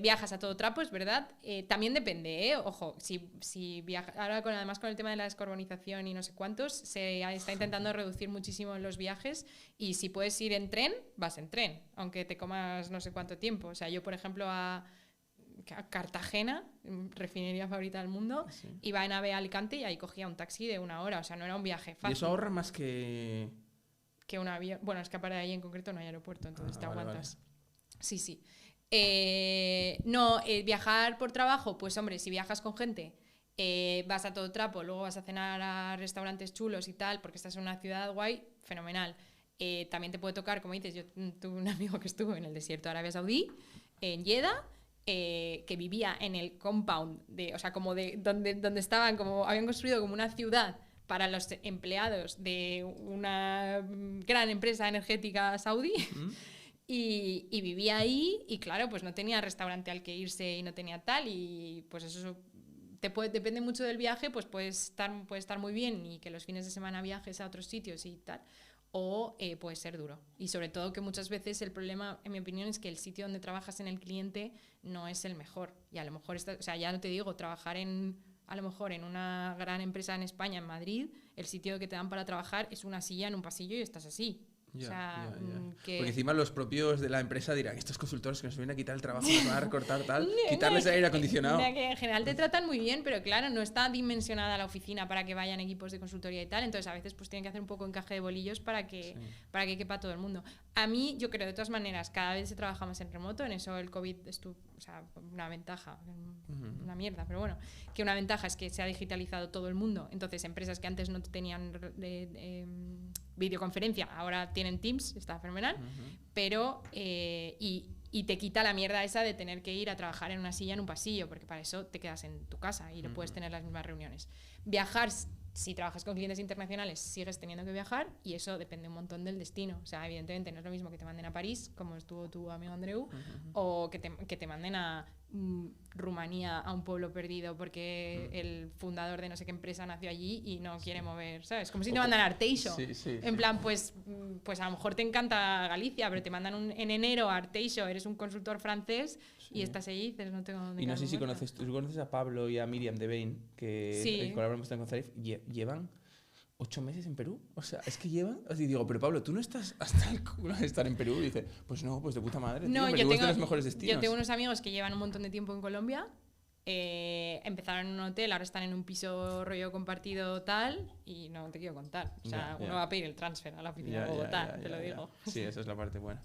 Viajas a todo trapo, es verdad. También depende, ojo, si viajas, ahora además con el tema de la descarbonización y no sé cuántos, se está intentando reducir muchísimo los viajes y si puedes ir en tren, vas en tren, aunque te comas no sé cuánto tiempo. O sea, yo por ejemplo a Cartagena, refinería favorita del mundo, iba en AVE a Alicante y ahí cogía un taxi de 1 hora, o sea, no era un viaje fácil. Y eso ahorra más que un avión. Bueno, es que para ahí en concreto no hay aeropuerto, entonces te aguantas. Vale. Sí. Viajar por trabajo, pues hombre, si viajas con gente, vas a todo trapo, luego vas a cenar a restaurantes chulos y tal, porque estás en una ciudad guay, fenomenal. También te puede tocar, como dices, yo tuve un amigo que estuvo en el desierto de Arabia Saudí, en Jeddah, que vivía en el compound, o sea, como de donde estaban, como habían construido como una ciudad para los empleados de una gran empresa energética saudí. Y vivía ahí y claro, pues no tenía restaurante al que irse y no tenía tal y pues eso depende mucho del viaje, pues puede estar muy bien y que los fines de semana viajes a otros sitios y tal, o puede ser duro. Y sobre todo que muchas veces el problema, en mi opinión, es que el sitio donde trabajas en el cliente no es el mejor. Y a lo mejor, o sea, ya no te digo, trabajar a lo mejor en una gran empresa en España, en Madrid, el sitio que te dan para trabajar es una silla en un pasillo y estás así. Porque encima los propios de la empresa dirán, estos consultores que nos vienen a quitar el trabajo, nos van a recortar tal, quitarles el aire acondicionado. Que en general te tratan muy bien, pero claro, no está dimensionada la oficina para que vayan equipos de consultoría y tal, entonces a veces pues tienen que hacer un poco encaje de bolillos para que quepa todo el mundo. A mí, yo creo, de todas maneras, cada vez se trabaja más en remoto, en eso el COVID estuvo, o sea, una ventaja, una mierda, pero bueno, que una ventaja es que se ha digitalizado todo el mundo, entonces empresas que antes no tenían videoconferencia, ahora tienen Teams, está fenomenal, pero y te quita la mierda esa de tener que ir a trabajar en una silla en un pasillo, porque para eso te quedas en tu casa y no puedes tener las mismas reuniones. Viajar, si trabajas con clientes internacionales, sigues teniendo que viajar y eso depende un montón del destino. O sea, evidentemente no es lo mismo que te manden a París, como estuvo tu amigo Andreu, o que te manden a Rumanía, a un pueblo perdido porque el fundador de no sé qué empresa nació allí y no quiere mover, ¿sabes? Como si te mandan a Arteixo. En plan, pues a lo mejor te encanta Galicia, pero te mandan en enero a Arteixo, eres un consultor francés y estás allí y dices, no tengo dónde. Y no sé si conoces a Pablo y a Miriam de Bain, que colaboran con Zarif, llevan 8 meses en Perú, o sea, es que llevan, y digo, pero Pablo, ¿tú no estás hasta el culo de estar en Perú? Y dice, pues no, pues de puta madre, no, tío, Perú es de los mejores destinos. Yo tengo unos amigos que llevan un montón de tiempo en Colombia empezaron en un hotel, ahora están en un piso rollo compartido tal, y no te quiero contar. O sea, uno va a pedir el transfer a la oficina de Bogotá, te lo digo. Sí, esa es la parte buena.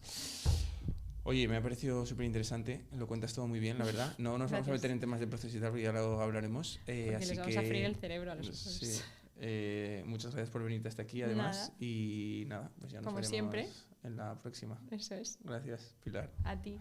Oye, me ha parecido súper interesante, lo cuentas todo muy bien, la verdad. No nos vamos a meter en temas de proceso y tal, porque ya lo hablaremos. Porque así les vamos a freír el cerebro a los otros. Sí. Muchas gracias por venirte hasta aquí, además. Nada. Y nada, pues ya nos Como veremos siempre. en la próxima. Eso es. Gracias, Pilar. A ti.